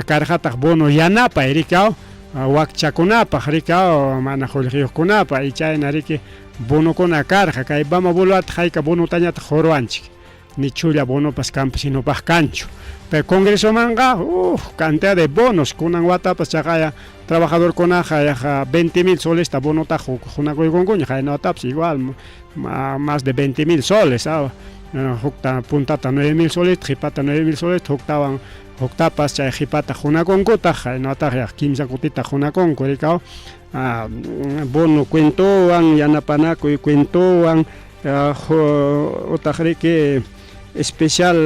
karqataq bono yanapay rikaw wakchakunapaq rikaw mana qullqiyuqkunapaq y chayna riki bonokuna karqa kay mama Boluarte hayka bonotañataq jorwanchik ni chulla bonopas campesinopaq kanchu pero congresomanqa cantidad de bonos kunan watapas chaqaya trabajadorkunaqa 20,000 soles ta bonotaq hunakuykunkuña hayna watapas igual más de 20,000 soles hukta puntata 9,000 soles qhipata 9,000 soles huktawan huktapas chay qhipata hunakunkuta haynataq kimsa kutita hunakunku rikaw bono cuentowan yanapanakuy cuentowan utaq riki especial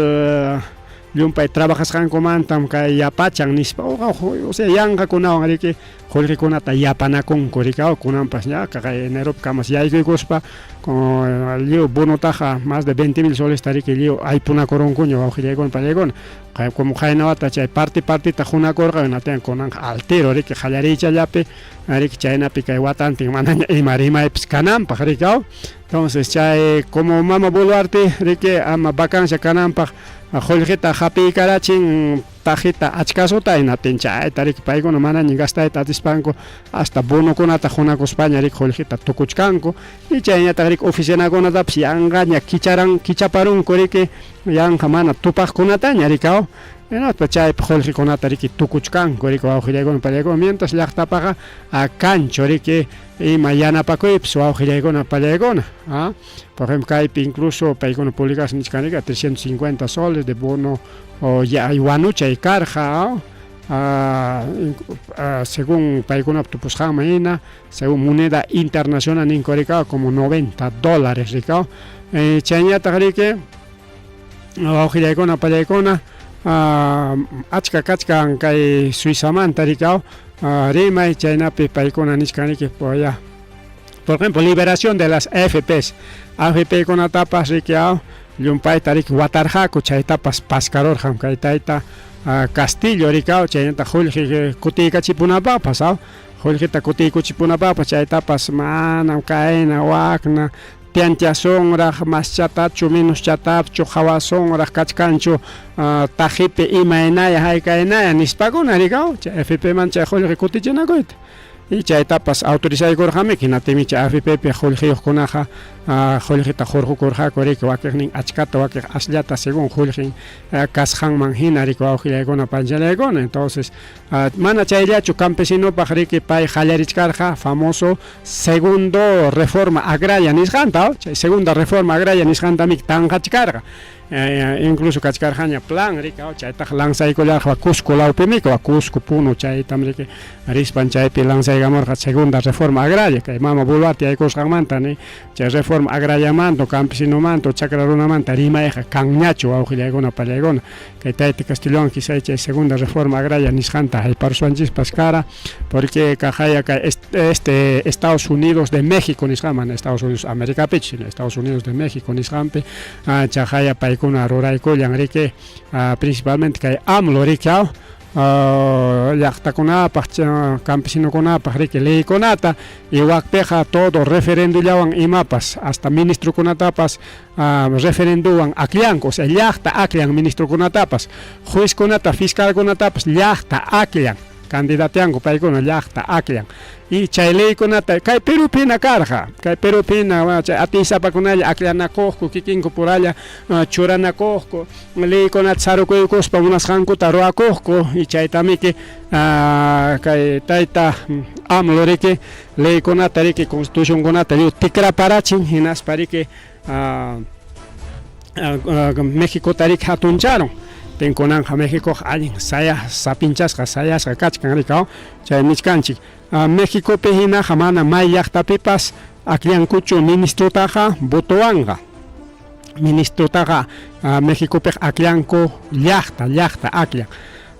llumpay trabajasqankumantam kay yapachan nispa o sea yanqakunawan riki qullqikunata yapanakunku rikaw kunanpas ña kay Enero kamas yaykuykuspa con lliw bonotaqa más de 20,000 soles tariki lliw aypunakurunkuña wawqillaykuna pallaykuna como haynawata chay partita hunakurqa natin kunan altero riki qallarichallapi riki chaynapi kay watantin mana ima rimaypis kananpaq rikaw entonces chay como Mama Boluarte riki ama vacancia kananpaq qullqita hapiykarachin tajita achkasuta inatin chayta riki paykuna manaña gastayta atispanku hasta bonokunata hunakuspaña riki qullqita tukuchkanku y chayñataq riki oficinakunatapas yanqaña kichaparunku riki yanqa mana tupaqkunataña rikaw chaypa qullqikunata riki tukuchkanku riki wawqillaykuna pallaykuna mientras llaqtapaqa kanchu riki ima yanapakuypis wawqillaykuna pallaykuna por ejemplo kaypi incluso paykuna publicación nishkanika 350 soles de bono wanuchay karqa según paykuna tupusqanman hina según moneda internacional ninku rikaw como $90 rikaw chayñataq riki wawqillaykuna pallaykuna achka kachkan kay Suizamanta rikaw rimay chaynapi paykuna nishkaniki por ejemplo liberación de las AFP kunatapas rikaw llumpayta riki watarqaku chaytapas paskarurqan kay tayta Castillo rikaw chaynata qullqi kutikachipunipapas qullqita kutikuchipunapaqpas chaytapas mana kayna wakna tiantiasonraq mas chatachu menos chatachu hawasonraq kachkanchu tajipi imaynaya haykaynaya nispakuna rikaw chay AFP man chay qullqi kutichinakuyta y chaytapas autorizaykurqami hinatimi chay AFPpi qullqiyuqkunaqa qullqita hurqukurqaku riki wakiqnin achkata wakiq asllata según qullqin kasqanman hina riki wawqillaykuna panchallaykuna entonces mana chayllachu campesinopaq riki pay qallarichkarqa famoso segundo reforma agraria nisqanta chay segunda reforma agraria nisqantami tanqachkarqa incluso kachkarqaña plan rikaw chaytaq lanzaykullarqa Cusco lawpimika Cusco Puno chaytam riki rispan chaypi lanzaykamurqa segunda reforma agraria kay Mama Boluarte yaykusqanmantani chay reforma agrariamanto campesinomanta chakra runamanta rimayqa kanñachu wawqillaykuna pallaykuna kay tayta Castellón kisay chay segunda reforma agraria nisqanta hayparsuanchispas kara porque kajaya kay Estados Unidos de México nisqaman Estados Unidos Americapichh Estados Unidos de México nisqanpi chajaya paykuna ruraykullan riki principalmente kay AMLO rikaw llaqtakunapaq campesinokunapaq riki leykunata y wakpiqa todo referendullawan imapas hasta ministrokunatapas referenduwan akllanku o sea llaqta akllan ministrokunatapas juezkunata fiscalkunatapas llaqta akllan candidateanku paykuna llaqta akllan y chay leykunata kay Perupina karqa kay Perupina atisapakunalla aklanakuqku kikinku puralla churanakuqku leykunata sarukuykuspa munasqankuta ruwakuqku y chaytamiki kay tayta AMLO riki leykunata riki constitucionkunata tikraparachin hinaspa riki México riki hatuncharon tenkunanja México allin sapinchasqa sayasqa kachkan rikaw chay nishkanchik Méxicopi hinaqa mana may llaqtapipas akllankuchu ministrotaqa votowanqa ministrotaqa Méxicopi akllanku llaqta akllan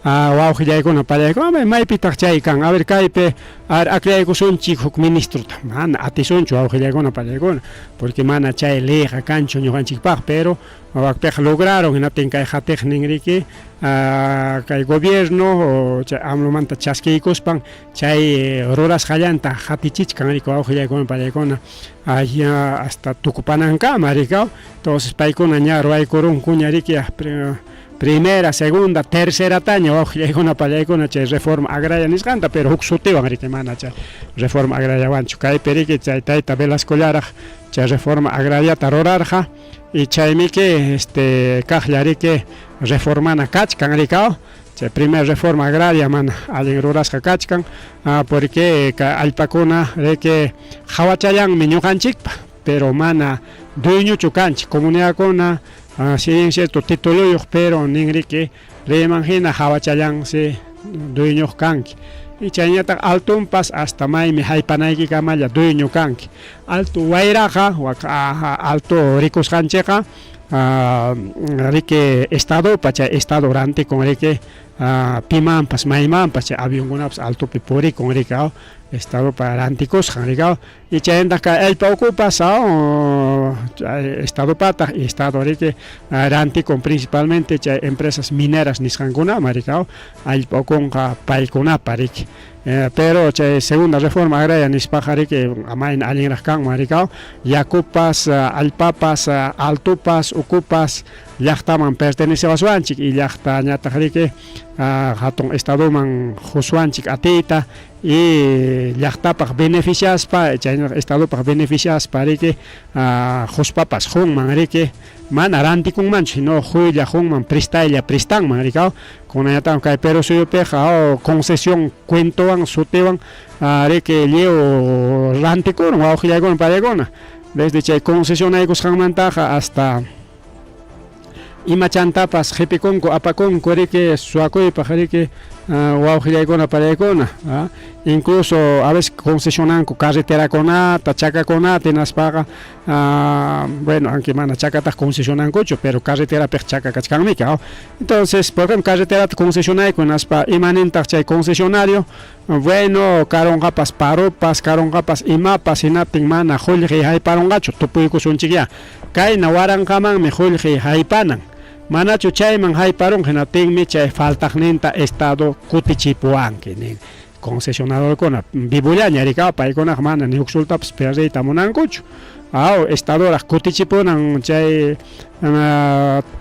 wawqillaykuna pallaykuna maypitaq chay kan a ver kaypi aklaykusunchik huk ministrota mana atisunchu wawqillaykuna pallaykuna porque mana chay leyqa kanchu ñuqanchikpaq pero wakpiqa lograron hinatin kay qatiqnin riki kay gobierno chay AMLOmanta chaskiykuspan chay rurasqallanta qatichichkan riki wawqillaykuna pallaykuna hasta tukupanankama rikaw entonces paykuna ña ruwaykurunkuña riki primera, segunda, tercera taña wawqillaykuna pallaykuna chay reforma agraria nisqanta pero huk sutiwan riki mana chay reforma agraria wanchu kaypi riki chay tayta Velasco Llaraq chay reforma agrariata rurarqa y chaymiki kaqlla riki reformana kachkan rikaw chay primera reforma agraria mana allin rurasqa kachkan porque allpakuna riki hawachayanmi ñuqanchikpa pero mana dueñuchu kanchik comunidadkuna si bien cierto tituluyuq pero nin riki rimanhina hawachallansi dueño kanki y chañata altumpas hasta maymi haypanayki kamalla dueño kanki alto wayraqa alto rikusqanchikqa riki estado pacha estado ranti con riki pimanpas maymanpas chay avionkunapas altopi purikun rika estado para rantikusqa rika y chayntaka allpa ocupas estado pata y estado riki rantikun principalmente chay empresas mineras nisqankuna rika allpa okunqa paykunapa riki pero chay segunda reforma agraria nispaqa riki amayna allinraq kanman rika yakupas allpapas altupas ukupas llaqtaman pertenecebaswanchik y llaqtañataq riki hatun estadoman huswanchik atiyta y llaqtapaq beneficiaspa chay estadopaq beneficiaspa riki huspapas hunman riki mana rantikunmanchu sino huylla hunman prestanman rika kunañataq kay Perú suyupiqa concesión cuentowan sutiwan riki lliw rantikurun wawqillaykuna pariykuna desde chay concesionaykusqanmantaqa hasta imachantapas qhipikunku apakunku riki suwakuypaq riki wawqillaykuna pariykuna incluso a veces concesionanku carreterakunata chakakunata hinaspaqa bueno aunque mana chakata concesionankuchu pero carreterapiq chaka kachkanmiki entonces por ejemplo carreterata concesionayku hinaspa imanintaq chay concesionario bueno karunqapas parupas karunqapas imapas hinaptin mana qullqi hayparunqachu tupuykusunchikya kayna waranqamanmi qullqi haypanan manachu chayman hayparun hinaptinmi chay faltaqninta estado kutichipuwanki nin concesionadorkuna vivullaña rika paykunaq mana ni uqsultapas perriyta munankuchu estadoraq kutichipunan chay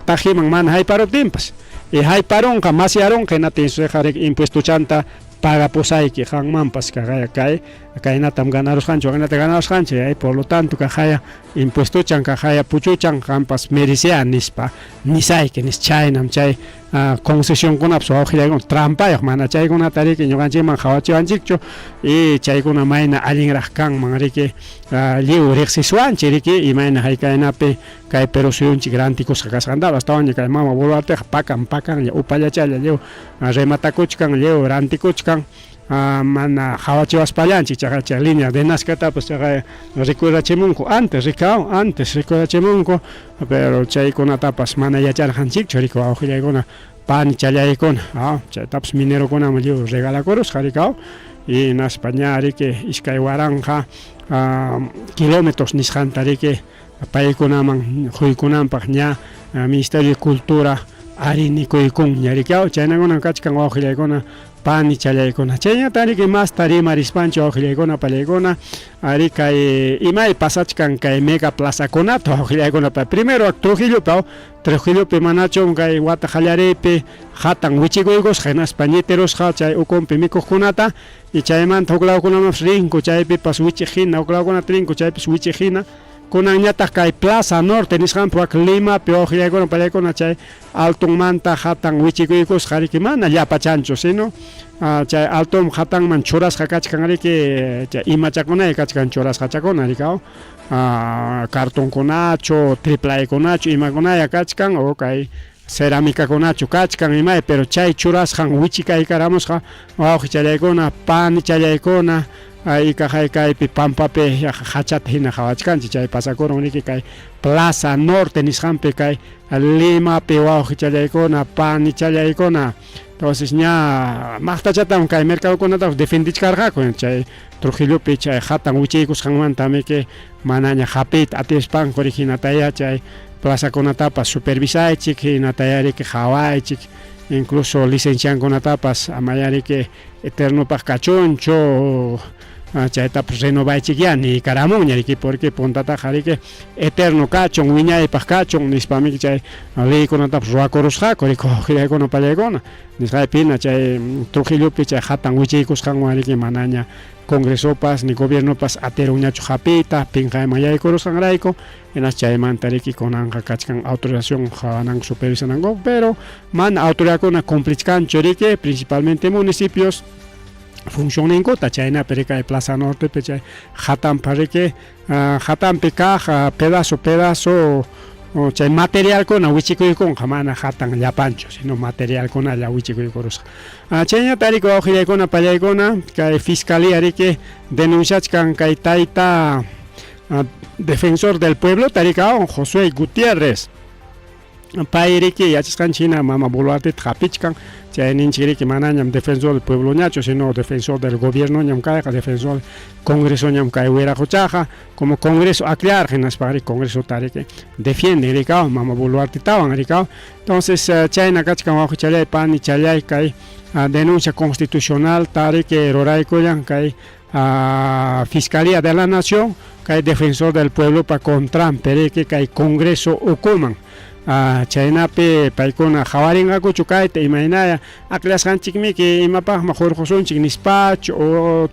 tajiman mana hayparuptinpas y hayparunqa masyarunqa hinatin suqa impuestuchanta pagapusayki qanmanpas kaynatam ganarusqanchu por lo tanto kajaya impuestuchan kajaya puchuchan qanpas merecía nispa nisayki nis chaynam chay concesiónkunapas wawqillaykuna trampayuq mana chaykunata riki ñuqanchikman hawachiwanchikchu y chaykuna mayna allinraq kanman riki lliw riqsiswanchik riki imayna haykaynapi kay Perú suyunchik rantikusqa kasqantapas astawan kay mama Bolivarpiqa pakan upallachalla lliw rematakuchkan lliw rantikuchkan mana hawachiwaspallanchik chay línea de Nazcatapas recuerdachimunku antes recuerdachimunku pero chaykunatapas mana yacharqanchikchu riki wawqillaykuna pani challaykuna chaytapas minerokunaman lliw regalakurusqa rika y naspa ña riki iskay waranqa kilómetros nisqanta riki paykunaman quykunanpaq ña Ministerio de Cultura arinikuykun ña rika chaynakunan kachkan wawqillaykuna pani challaykuna chayñata riki mas tarima rispanchu wawqillaykuna pallaykuna ari kay imay pasachkan kay mega plazakunata wawqillaykuna primero Trujillopi manachun kay wata qallaripi hatan wichikuykusqa hinaspa ñitirusqa chay ukunpi mikuqkunata y chaymanta huk lawkunamanpas rinku chaypipas wichijina huk lawkunata rinku chaypipas wichijina kunanñataq kay Plaza Norte nisqanpi Limapi wawqillaykuna pallaykuna chay altunmanta hatan wichikuykusqa riki mana llapachanchu sino chay altum hatanman churasqa kachkan riki chay imachakunay kachkan churasqachakuna rika cartonkunachu triplaykunachu imakunaya kachkan o kay cerámicakunachu kachkan imay pero chay churasqan wichikaykaramusqa wawqi challaykuna pani challaykuna kaypi pampapi hachata hina hawachkanchik chay pasakurun riki kay Plaza Norte nisqanpi kay Limapi wawqi challaykuna pani challaykuna entonces ña maqtachatam kay mercadokunatapas defendichkarqaku chay Trujillopi chay hatan wichaykusqanmantami que manaña hapita atishpanku riki hinataya chay plazakunatapas supervisaychik hinataya riki hawaychik incluso licenciankunatapas amaya riki eternopaq kachunchu chaytapas renovaychikya ni karamunña riki porque puntataqa riki eterno kachun wiñaypaq kachun nispami chay leykunatapas ruwakurusqaku riki wawqillaykuna pallaykuna nisqaypina chay Trujillopi chay hatan wichaykusqanwan riki manaña congresopas ni gobiernopas aterunñachu hapita pinqayman yaykurusqanrayku hinas chaymanta riki kunanqa kachkan autorización hawanan supervisananku pero mana autoridadkuna cumplichkanchu riki principalmente municipios funcioninkuta chaynapi riki Plaza Nortepi chay hatanpa riki hatanpi kaq pedazo chay material kuna wichikuykuna mana hatan llapanchu sino material kuna lla wichikuykurusqa chayñata riki wawqillaykuna pallaykuna kay fiscalía riki denunciachkan kay tayta defensor del pueblo tarikawan Josué Gutiérrez pay riki yachasqanchina mama Boluarteta qapichkan chay ninchik riki manañam defensor del pueblo ñachu sino defensor del gobierno ñam kayqa defensor congreso ñam kay wiraquchaqa como congreso aclar hinaspa congreso tariki defiende rikaw mama Boluartetawan rikaw entonces chayna kachkan wawqichalay pani chalay kay denuncia constitucional tariki ruraykullan kay Fiscalía de la Nación kay defensor del pueblo pa contrampe riki kay congreso ukuman chaynapi paykuna hawaringakuchu kayta imaynaya aklasqanchikmiki imapaqma hurqusunchik nispach o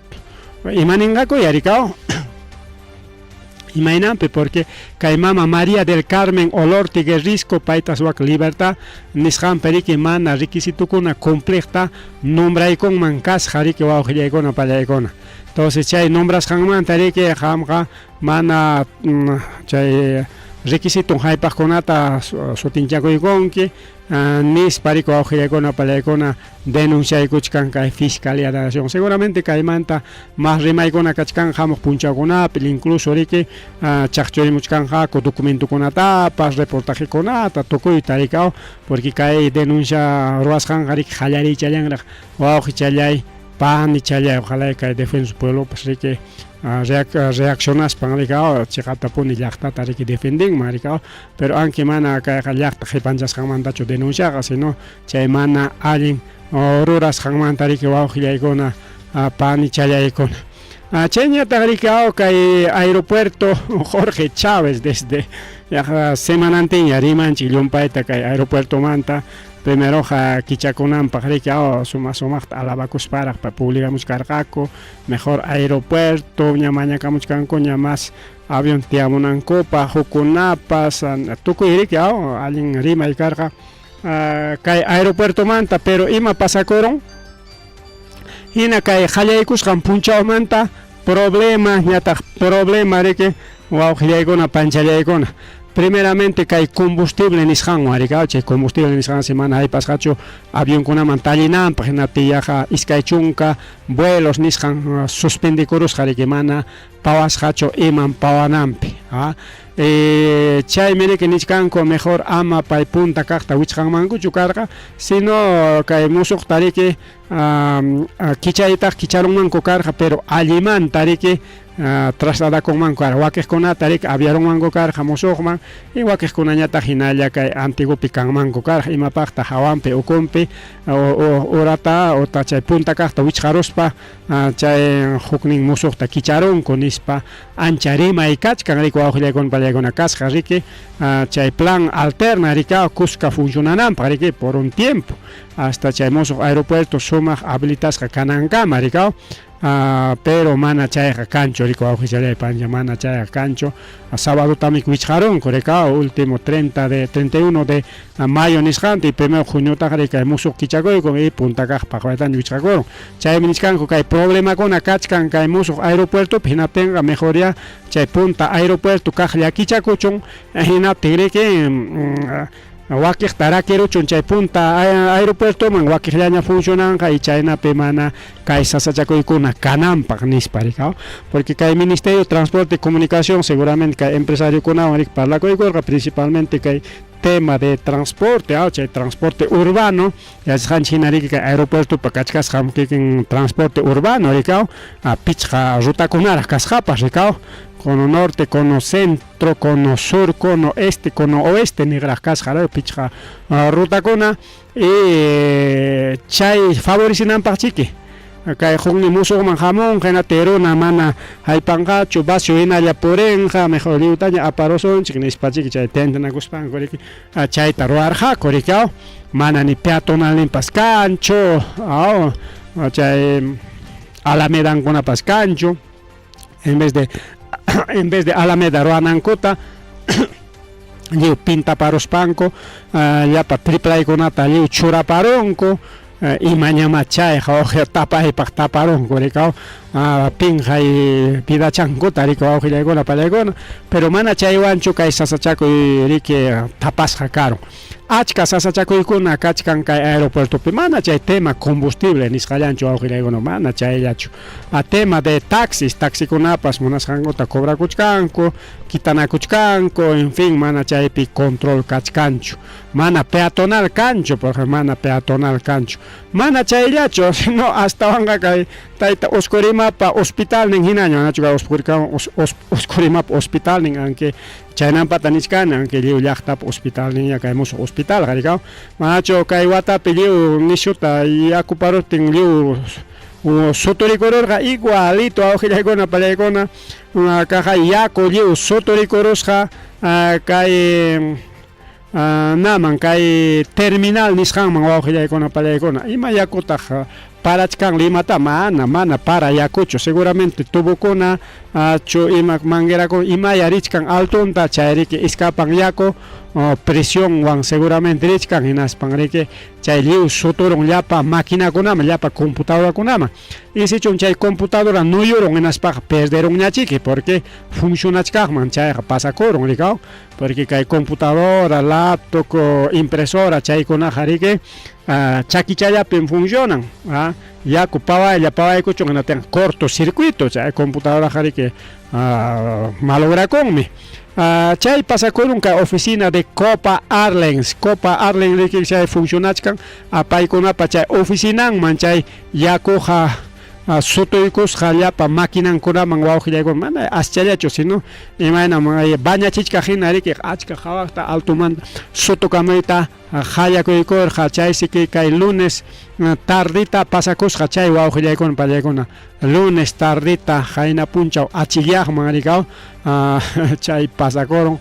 imaningakuya rikaw imaynanpi porque kay mama María del Carmen Olortigue Risco paytas wak libertad nisqanpi riki mana requisitukuna completa nombraykunman kasqa riki wawqillaykuna pallaykuna entonces chay nombrasqanmanta riki qamqa mana chay requisito haypaqkunata sutinchakuykunki nispa riki wawqillaykuna pallaykuna denunciaykuchkan kay Fiscalía de la Nación seguramente kaymanta más rimaykuna kachkan hamuq punchawkunapi incluso riki chaqchurimuchkanqaku documentukunatapas reportajekunata tukuyta rikaw porque kay denuncia ruwasqanqa riki qallariychallanraq wawqichallay pani challay ojalá kay defensa pueblo pues riki reaccionaspan rikaw chiqatapuni llaqtata riki defendinman rikaw pero anki mana kayqa llaqta qipanchasqanmantachu denunciaqa sino chay mana allin rurasqanmanta riki wawqillaykuna pani challaykuna chayñataq rikaw kay aeropuerto Jorge Chávez desde semanantiña rimanchik llumpayta kay aeropuerto manta primero kichakunanpaq riki sumaqta alabakusparaq publicamuskarqaku mejor aeropuerto ña mañakamuchkanku ña más avión tiyamunankupak hukunapas tukuy riki allin rimay karqa kay aeropuerto manta pero ima pasakurun hina kay qallaykusqan punchawmanta problema ñataq problema riki wawqillaykuna panchallaykuna primeramente kay combustible nisqanwan rikaw chay combustible nisqan semana haypasqachu avionkunaman tallinanpaq hina tiyaqa iskay chunka vuelos nisqan suspendikurusqa riki mana pawasqachu iman pawananpi chaymi riki nisqanku mejor ama pay punta kaqta wichqanmankuchu karqa sino kay musuqta riki kichaytaq kicharunmanku karqa pero allimanta riki trasladakunmanku karqa wakiqkunata riki aviaronmanku karqa musuqman y wakiqkunañataq hinalla kay antiguopi kanmanku karqa imapaqta hawanpi ukunpi urata uta chay punta kaqta wichqaruspa chay huknin musuqta kicharunku nispa ancha rimay kachkan riki wawqillaykuna pallaykuna kasqa riki chay plan alterna rikaw kuska funcionananpaq riki por un tiempo hasta chay musuq aeropuerto sumaq habilitasqa kanankama rikaw pero mana chayqa kanchu riki wawqichalay pancha mana chayqa kanchu sábado tamik wichqarunku rikaw último 31 de mayo nisqanti y 1 juniotaqa riki musuq kichakuyku y punta kaqpaq waytanta wichqakurun chaymi nisqanku kay problemakuna kachkan kay musuq aeropuertopi hinaptinqa mejoría chay punta aeropuerto kaqlla kichakuchun hinaptin riki wakiq tarakiruchun chay punta aeropuertoman wakiqllaña funcionanqa y chaynapi mana kay sasachakuykuna kananpaq nispa rikaw porque kay Ministerio de Transporte y Comunicación seguramente kay empresariokunawan riki parlakuykurqa principalmente kay tema de transporte chay transporte urbano yachasqanchik hina riki kay aeropuertopa kachkasqa kikin transporte urbano rikaw pichqa rutakunaraq kasqapas rikaw cono norte, cono centro, cono sur, cono este, cono oeste nigraq kasqa pichqa rutakuna y chay favorecinanpaq chiki kay hukni musuqman hamunqa hina teruna mana haypanqachu vacío hinalla purinqa mejor liwtaña aparusunchik nispa chiki chay tentanakuspanku riki chayta ruwarqaku rikaw mana ni peatonal nipas kanchu chay alamedankunapas kanchu en vez de alameda ruwanankuta lliw pintaparuspanku llapa triplaykunata lliw churaparunku imañama chayqa tapaypaq taparunku rikaw pinjay pidachankuta riki wawqillaykuna palaykuna pero mana chaywanchu kay sasachakuy riki tapasqa karon achka sasachakuykuna kachkan kay aeropuertopi mana chay tema combustible nisqallanchu wawqillaykuna mana chayllachu tema de taxikunapas munasqankuta cobrakuchkanku quitanakuchkanku en fin mana chaypi control kachkanchu mana peatonal kanchu por ejemplo mana peatonal kanchu mana chayllachu sino hasta kay tayta Oscurimapa hospital ning hinaño anachu Oscurimapa hospital ning anke chaynampa nichkana anke liu llaqtapa hospital ning kaymus hospital qarikaw manachu kay watapi liu nishuta yakuparutin liu sotorikororqa igualito awqillaykuna palaykuna kaja yaku liu sotorikorosqa kay naman kay terminal nisqanman wawqillaykuna palaykuna ima yakutaq parachkan limata mana para yakuchu seguramente tubukuna ima manguerakuna imaya richkan altunta chayriki escapan yaku presión wan seguramente richkan hinaspan riki chay liu sotoron llapa maquinakunama llapa computadorakunama y sichun chay computadora no yuron hinaspa perderon ñachiki porque funcionachkaqman chayqa pasakuron rikaw porque kay computadora laptop impresora chaykunaqa riki chakichayapin funcionan yaku pawaykuchun hinatin cortocircuito chay computadora qariki malograkunmi chay pasakurun kay oficina de Copa Airlines riki chay funcionachkan paykunapa chay oficinanman chay yakuqa sutuykusqa llapa maquinankunaman wawqillaykuna mana aschallachu sino imayna bañachichka hina riki achka hawaqta altumanta sutukamuyta hayakuykurqa chay siki kay lunes tardita pasakusqa chay wawqillaykuna pallaykuna lunes tardita hayna punchaw achillaqman rikaw chay pasakurun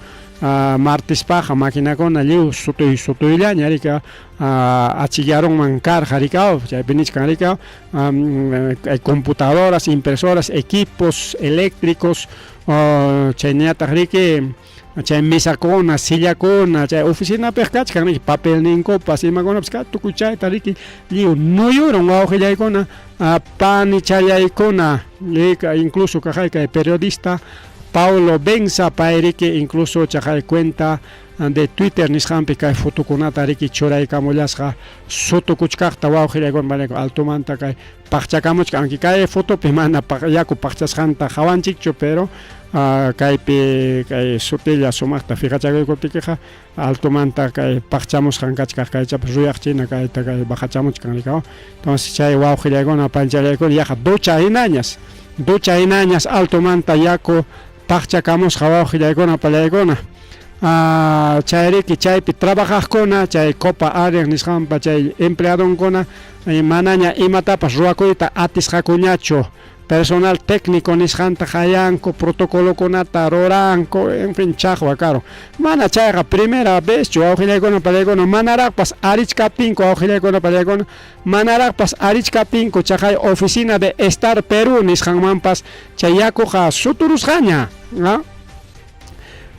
martespaqa maquinakuna liu sutuyllaña rika achillaronman karqa rikaw chaypi nichkan rikaw computadoras, impresoras, equipos eléctricos chayñataq riki chay mesakuna, sillakuna, chay oficinapi kachkan riki papel ninkupas imakunapas tukuy chayta riki liu nuyuron wawqillaykuna pani chayaykuna incluso kay periodista Paulo Benza payriki incluso chaqay cuenta de Twitter nisqanpi kay fotokunata riki churaykamullasqa sutukuchkaqta wawqillaykuna palayku altumanta kay paqchakamuchka anki kay fotopi mana yaku paqchasqanta hawanchikchu pero kaypi kay sutilla sumaqta fijachakuykuptikiqa altumanta kay paqchamusqan kachkaq kaychapas ruyaqchina kayta kay bajachamuchkan rikaw entonces chay wawqillaykuna panchallaykuna yaqa ducha hinañas altumanta yaku paqchakamusqa wawqillaykuna pallaykuna chayriki chaypi trabajaqkuna chay Copa Airlines nisqanpa chay empleadonkuna manaña imatapas ruwakuyta atisqakuñachu personal técnico nisqanta hayanku protocolokunata ruranku en fin chaqwa karon mana chayqa primera vez chu wawqillaykuna pallaykuna manaraqpas arichkapinku wawqillaykuna pallaykuna manaraqpas arichkapinku chaqay oficina de Star Perú nisqanmanpas chay yakuqa suturusqaña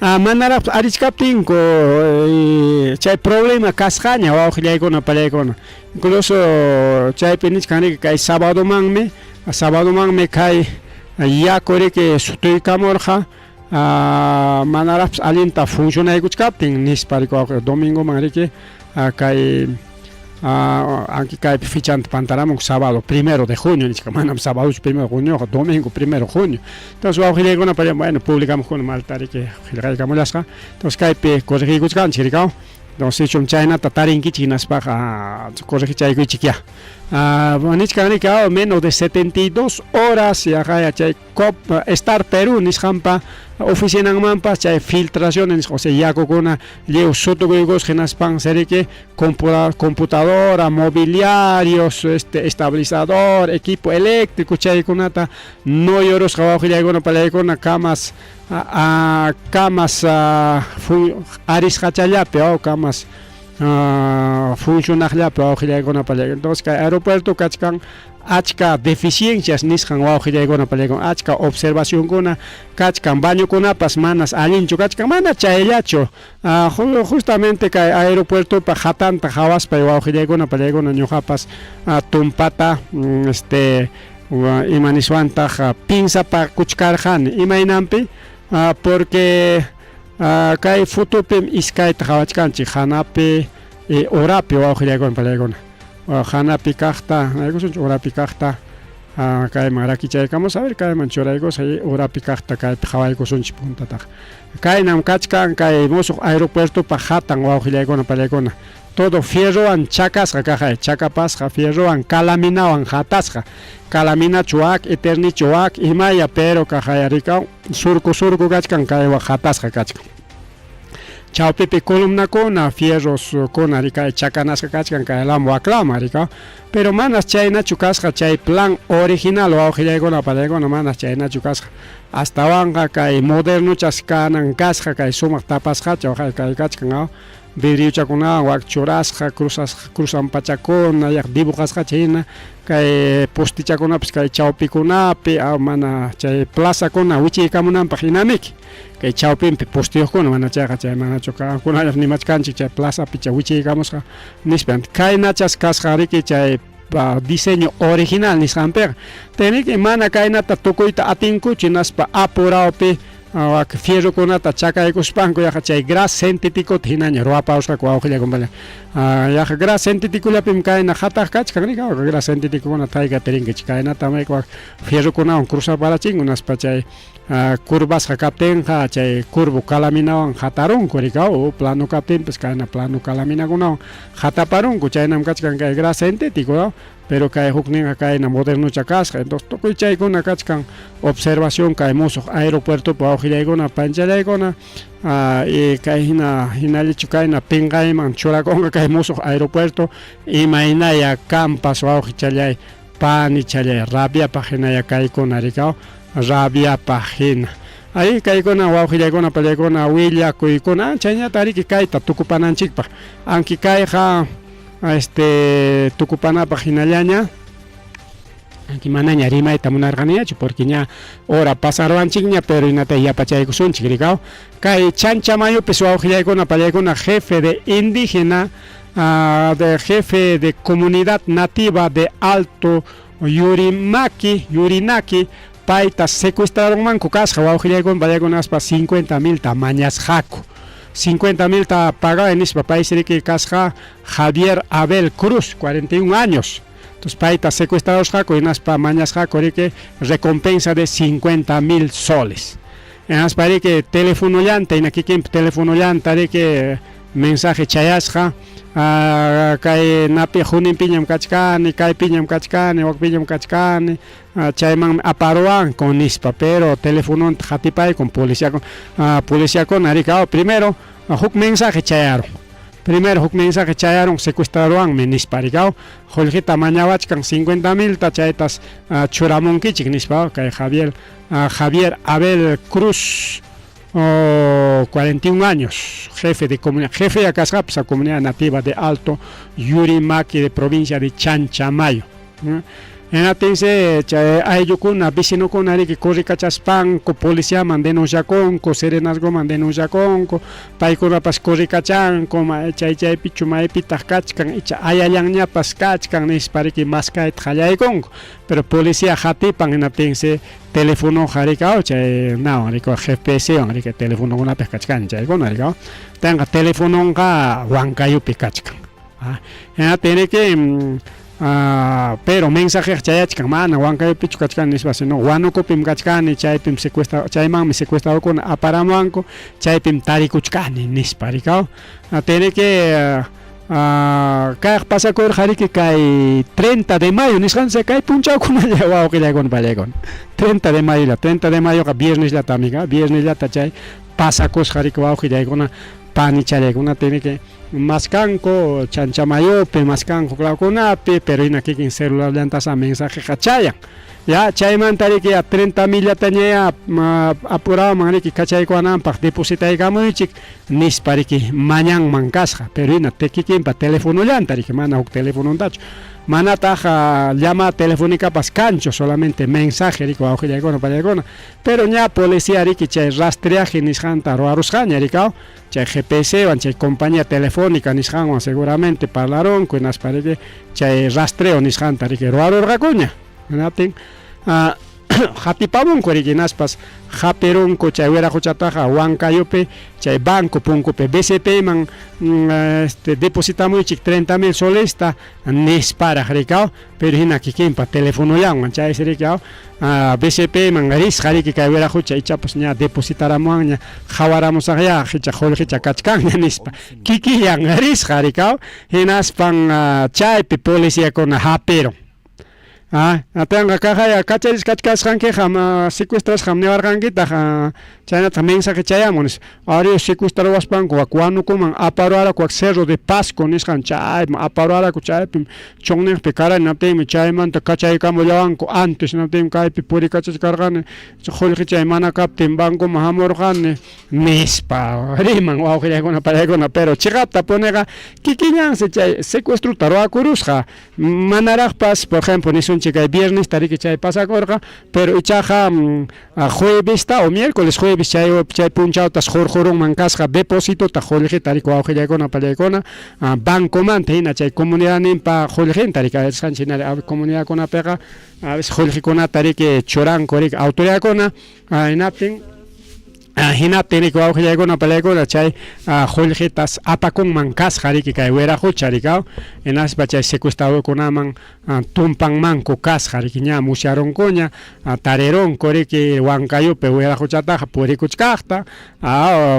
manaraqpas arichkapinku chay problema kasqaña wawqillaykuna pallaykuna incluso chaypi nichkanriki kay sabadomanmi kay yaku riki sutuykamurqa manaraqpas allinta funcionaykuchkaptin nispa riki domingoman riki kay anki kaypi fichanta pantaramun sábado 1 de junio nichka manam sábado 1 de junio domingo 1 de junio entonces wawqillaykuna bueno publicamukkuna malta riki qillqaykamullasqa entonces kaypi corregikuchkanchik rikaw entonces chaynata tarinkichik hinaspaqa corregichaykuychik ya nichkan riki menos de 72 horas yaqaya chay Star Perú nisqanpa oficinanmanpas chay filtraciones o sea yakukuna liu sutukuykus hinaspan seriki computadora, mobiliarios, estabilizador, equipo eléctrico chaykunata no yorusqa wawqillaykuna pallaykuna camas arisqachallapi camas funcionaqllapi wawqillaykuna pallaykuna entonces kay aeropuerto kachkan achka deficiencias nisqan wawqillaykuna pallaykuna achka observacionkuna kachkan bañokunapas manas allinchu kachkan mana chayllachu justamente kay aeropuertopa hatanta hawaspa wawqillaykuna pallaykuna ñuqapas tumpata imaniswantaq pinsapa kuchkarqani imaynanpi porque kay futupim iskayta qhawachkanchik hanapi orapi wawqillaykuna palaykuna hanapi kaqta orapi kaqta kayman rakichaykamus a ver kayman churaykusqa orapi kaqta kaypi qhawaykusunchik puntataqa kaynam kachkan kay musuq aeropuertopa hatan wawqillaykuna palaykuna todo fierrowan chakasqa kaqay chakapasqa fierrowan kalaminawan hatasqa kalamina chuwak eterni chuwak imaya pero kaqay rikaw surku kachkan kaywa hatasqa kachkan chawpipi columnakuna fierros kuna rikay chakanasqa kachkan kaylam waklama rikaw pero manas chaynachu kasqa chay plan original wawqillaykuna palaykuna manas chaynachu kasqa astawanqa kay modernuchas kanan kasqa kay sumaq tapasqacha kay kachkan vidriuchakunawan wak churasqa cruzan pachakuna yaq dibujasqa chayna kay postichakunapas kay chawpikunapi mana chay plazakuna wichaykamunanpaq hinamiki kay chawpinpi postiyuqkuna mana chayqa chay manachu kankunallas nimachkanchik chay plazapi chay wichaykamusqa nispa kaynachas kasqa riki chay diseño original nisqanpiqa teniki mana kaynata tukuyta atinkuchi naspa apurawpi fierrokunata chakaykuspanku yaqa chay grasa sintético hinaña ruwapawsqaku wawqillaykuna yaqa grasa sintéticollapim kayna hataq kachkan nika grasa sintéticokuna taykapi rinkichik kaynata mayqa fierrokunawan cruzaparachinkun naspa chay curvasqa kaptinqa chay curvo kalaminawan hatarunku rika plano kaptinpas kayna plano kalaminakunawan hataparunku chaynam kachkan kay grasa sintético pero kay hukninqa kayna modernucha kasqa entonces tukuy chaykuna kachkan observación kay musuq aeropuertopi wawqillaykuna panchallaykuna y kay hinallichu kayna pinqayman churakunqa kay musuq aeropuerto imaynaya campas wawqichallay pani challay rabiapaq hinaya kaykuna rikaw rabiapaq hina ahí kaykuna wawqillaykuna pallaykuna willakuykuna chayñata riki kayta tukupananchikpaq anki kayqa tukupanapaq hinallaña anki manaña rimayta munarqaniñachu porque ña hora pasaruanchikña pero hinata yapachaykusunchik rikaw kay Chanchamayupis wawqillaykuna pallaykuna jefe de indígena de jefe de comunidad nativa de Alto Yurinaki payta secuestraronmanku kasqa wawqillaykuna pallaykunaspa 50,000 mañasqaku 50,000 pagaba nispa paisriki kasqa Javier Abel Cruz 41 años entonces payta secuestradoshqaku hinaspa mañasqaku riki recompensa de 50,000 soles hinaspa riki telefonollanta hina kikinpi telefonollanta riki mensaje chayasqa kay napi juninpiñam kachkani kaypiñam kachkani wakpiñam kachkani chayman aparuwanku nispa pero telefononta qatipaykun policíakuna rikaw primero huk mensaje chayaron secuestraruwanmi nispa rikaw qullqita mañawachkan 50,000 chaytas churamunkichik nispa kay Javier Abel Cruz 41 años, jefe de Casapsa, comunidad nativa de Alto Yurimaki de provincia de Chanchamayo. En atense ayukuna vicinokuna riki kurrikachaspanku policiaman denunciakunku serenazgoman denunciakunku paykunapas kurrikachanku chaypichu maypitaq kachkan icha ayallanñapas kachkan nispa riki maskayta qallaykunku pero policía hatipan en atense telefonoqa rikaw chay nawan rikaw GPS wan riki telefonokunapi kachkan chaykuna rikaw tenqa telefononqa Huancayupi kachkan en ateneke pero mensaje chayachkan mana Huancayupichu kachkan nispa sino Huanocopim kachkani chaypim chaymanmi secuestradorkuna aparamuwanku chaypim tarikuchkani nispa rikaw teneke kay pasakurqa riki kay 30 de mayo nisqanchik kay punchawkunalla wawqillaykuna pallaykuna 30 de mayo vierneslata amiga vierneslata chay pasakusqa riki wawqillaykuna pani chalaykuna teneke maskanku Chanchamayupi maskanku clawkunapi pero hina kikin celular llantasa mensaje chayan ya chaymanta riki 30 millata ña apurawan riki kachaykunanpaq depositaykamuychik nispa riki mañanman kasqa pero hina kikinpa telefonollanta riki mana huk telefonontachu manataq llamada telefónicapas kanchu solamente mensaje riki wawqillaykuna pallaykuna pero ña policía riki chay rastreaje nisqanta ruwarusqaña rikaw chay GPS wan chay compañía telefónica nisqanwan seguramente parlaronku hinaspa riki chay rastreo nisqanta riki ruwarurqakuña natin Hatipabunku rikinaspas haperunku chay wiraquchataqa Huancayopi chay banco punkupi BCP man depositamuychik 30,000 solesta nisparaq rikaw pero hina kikinpa telefonollawan chay rikaw BCP man risqa riki kay wiraqucha ichapas ña depositaramuwan ña qhawaramusaqya qicha qullqicha kachkanña nispa kikillan risqa rikaw hinaspan chaypi policíakuna hapiron. Atenga kajaya kacharis kachkasqanki secuestrasqam niwarqankitaq chaynata mensaje chayamunis ari secuestraruwaspanku wak wanukuman aparuaraku wak Cerro de Pasco nisqan chayman aparuaraku chaypi chonniqpi karani naptinmi chaymanta kachaykamullawanku antes naptinmi kaypi purikachachkarqani qullqi chay mana kaptin bankuman hamurqani nispa riman wawqillaykuna palaykuna pero chiqapta puniqa kikiñansi chay secuestruta ruwakurusqa manaraqpas por ejemplo nisun kay viernes tariki chay pasakurqa pero ichaqa juevesta o miércoles jueves chay punchawtas jorjorunman kasqa depósitota qullqi tariku wawqillaykuna pallaykuna bankomanta hina chay comunidad ninpa qullqin tarikayasqanchik comunidadkunapiqa a veces qullqikuna tariki churanku rik autoridadkuna hinaptin hinaptin wawqillaykuna palaykuna chay qullqitas apakunman kasqa riki kay wiraqucha rikaw hinaspa chay secuestradokunaman tumpanmanku kasqa riki ña musyarunkuña tarirunku riki Huancayopi wiraquchataqa purikuchkaqta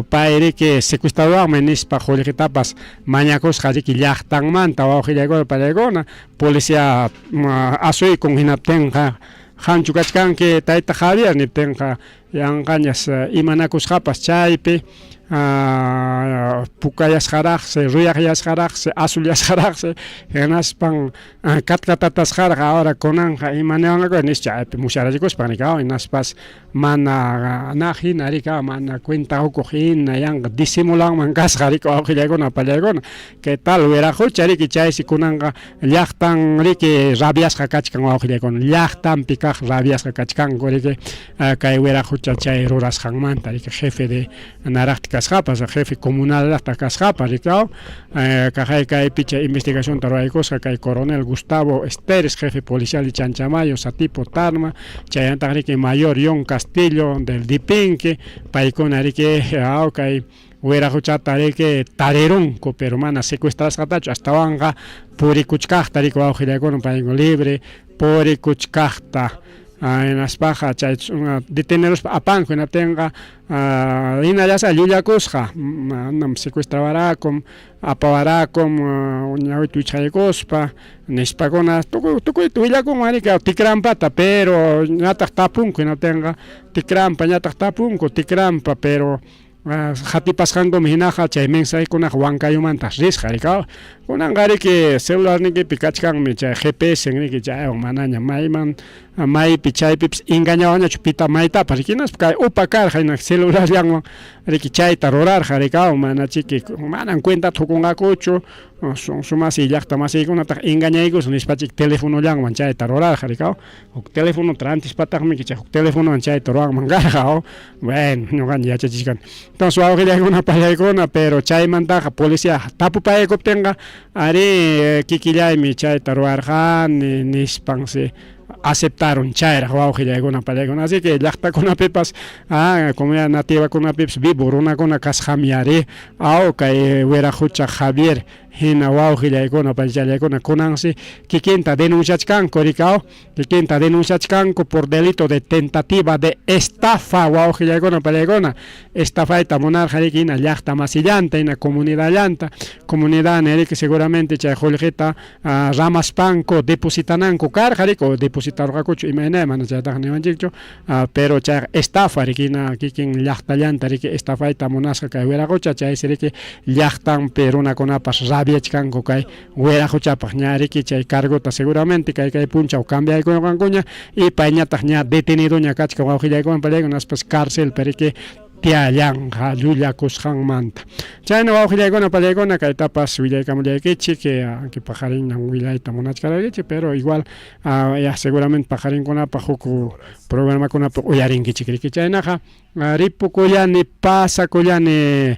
pay riki secuestradowanmi nispa qullqitapas mañakusqa riki llaqtanmanta wawqillaykuna palaykuna policía asuykun hinaptinqa hanchu kachkanki tayta Javier niptinqa yanqañas imanakusqapas chaypi pukayasqaraqsi ruyaqyasqaraqsi asulyasqaraqsi hinaspan katkatatasqarqa ahora kunanqa imanawanqa nis chaypi musyarachikuspaq rikaw hinaspas mana hina rikaw mana cuenta hukuq hina yanqa disimulanman kasqa riki wawqillaykuna pallaykuna que tal wiraqucha riki chaysi kunanqa llaqtan riki rabiasqa kachkan wawqillaykuna llaqtanpi kaq rabiasqa kachkanku riki kay wiraqucha chay rurasqanmanta riki jefe de naraqti kasqapas jefe comunal llaqta kasqapas rikaw kaypi chay investigación ruwaykusqa kay coronel Gustavo Esteres jefe policial de Chanchamayo Satipo Tarma chayantaq riki mayor Yon Castillo del Dipinque paykuna riki kay wiraquchata riki tarirunku pero mana secuestrasqatachu astawanqa purikuchkaqta riki wawqillaykuna paykuna libre purikuchkaqta hinaspaqa chay deteneruspa apanku hinaptinqa hinallasa llullakusqa manam secuestrawarakum apawarakum ñawita wichqaykuspa nispakuna tukuyta willakunman riki tikranpata pero ñataq tapunku hinaptinqa tikranpa ñataq tapunku tikranpa pero hatipasqankumi hinaqa chay mensajekunaqa Huancayomanta risqa rikaw kunanqa riki celularnikipi kachkanmi chay GPS riki chaywan manaña mayman maypi chaypipas engañawañachu pita maytapas rikinaspa kay upa karqa hina celularllawan riki chayta rurarqa rikaw mana chiki manan cuentata hukunqakuchu sumasi llaqta masiykunata engañaykus nispachik telefonollawan chayta rurarqa rikaw huk telefonota antispataqmi chay huk telefonowan chayta ruranman karqa bueno ñuqanchik yachachishkani entonces wawqillaykuna pallaykuna pero chaymantaqa policía tapupayaykuptinqa ari kikillaymi chayta ruwarqani nispansi aceptaron chayraq wawqillaykuna pallaykuna así que llaqtakunapipas comunidad nativakunapipas vivo runakuna kasqami ari kay wiraqucha Javier hina wawqillaykuna pallallaykuna kunansi kikinta denunciachkanku rikaw kikinta denunciachkanku por delito de tentativa de estafa wawqillaykuna pallaykuna estafayta munarqa riki hina llaqta masillanta hina comunidadllanta comunidad riki seguramente chay qullqita ramaspanku depositananku karqa riki o depositarqakuchu imayna mana chaytaqa niwanchikchu pero chay estafa riki hina kikin llaqtallanta riki estafayta munasqa kay wiraqucha chaysi riki llaqtanpi runakunapas rabiachkanku kay wiraquchapaq ña riki chay cargota seguramente kay punchaw cambiaykunqankuña y payñataq ña detenido ña kachka wawqillaykuna pallaykuna aspas cárcelpi riki tiallanqa llullakusqanmanta chayna wawqillaykuna pallaykuna kaytapas willaykamullaykichik que pajarinñan willayta munachkaraykichik pero igual seguramente pajarinkunapaq huk programakunapaq uyarinkichik riki chaynaqa ripukullani pasakullani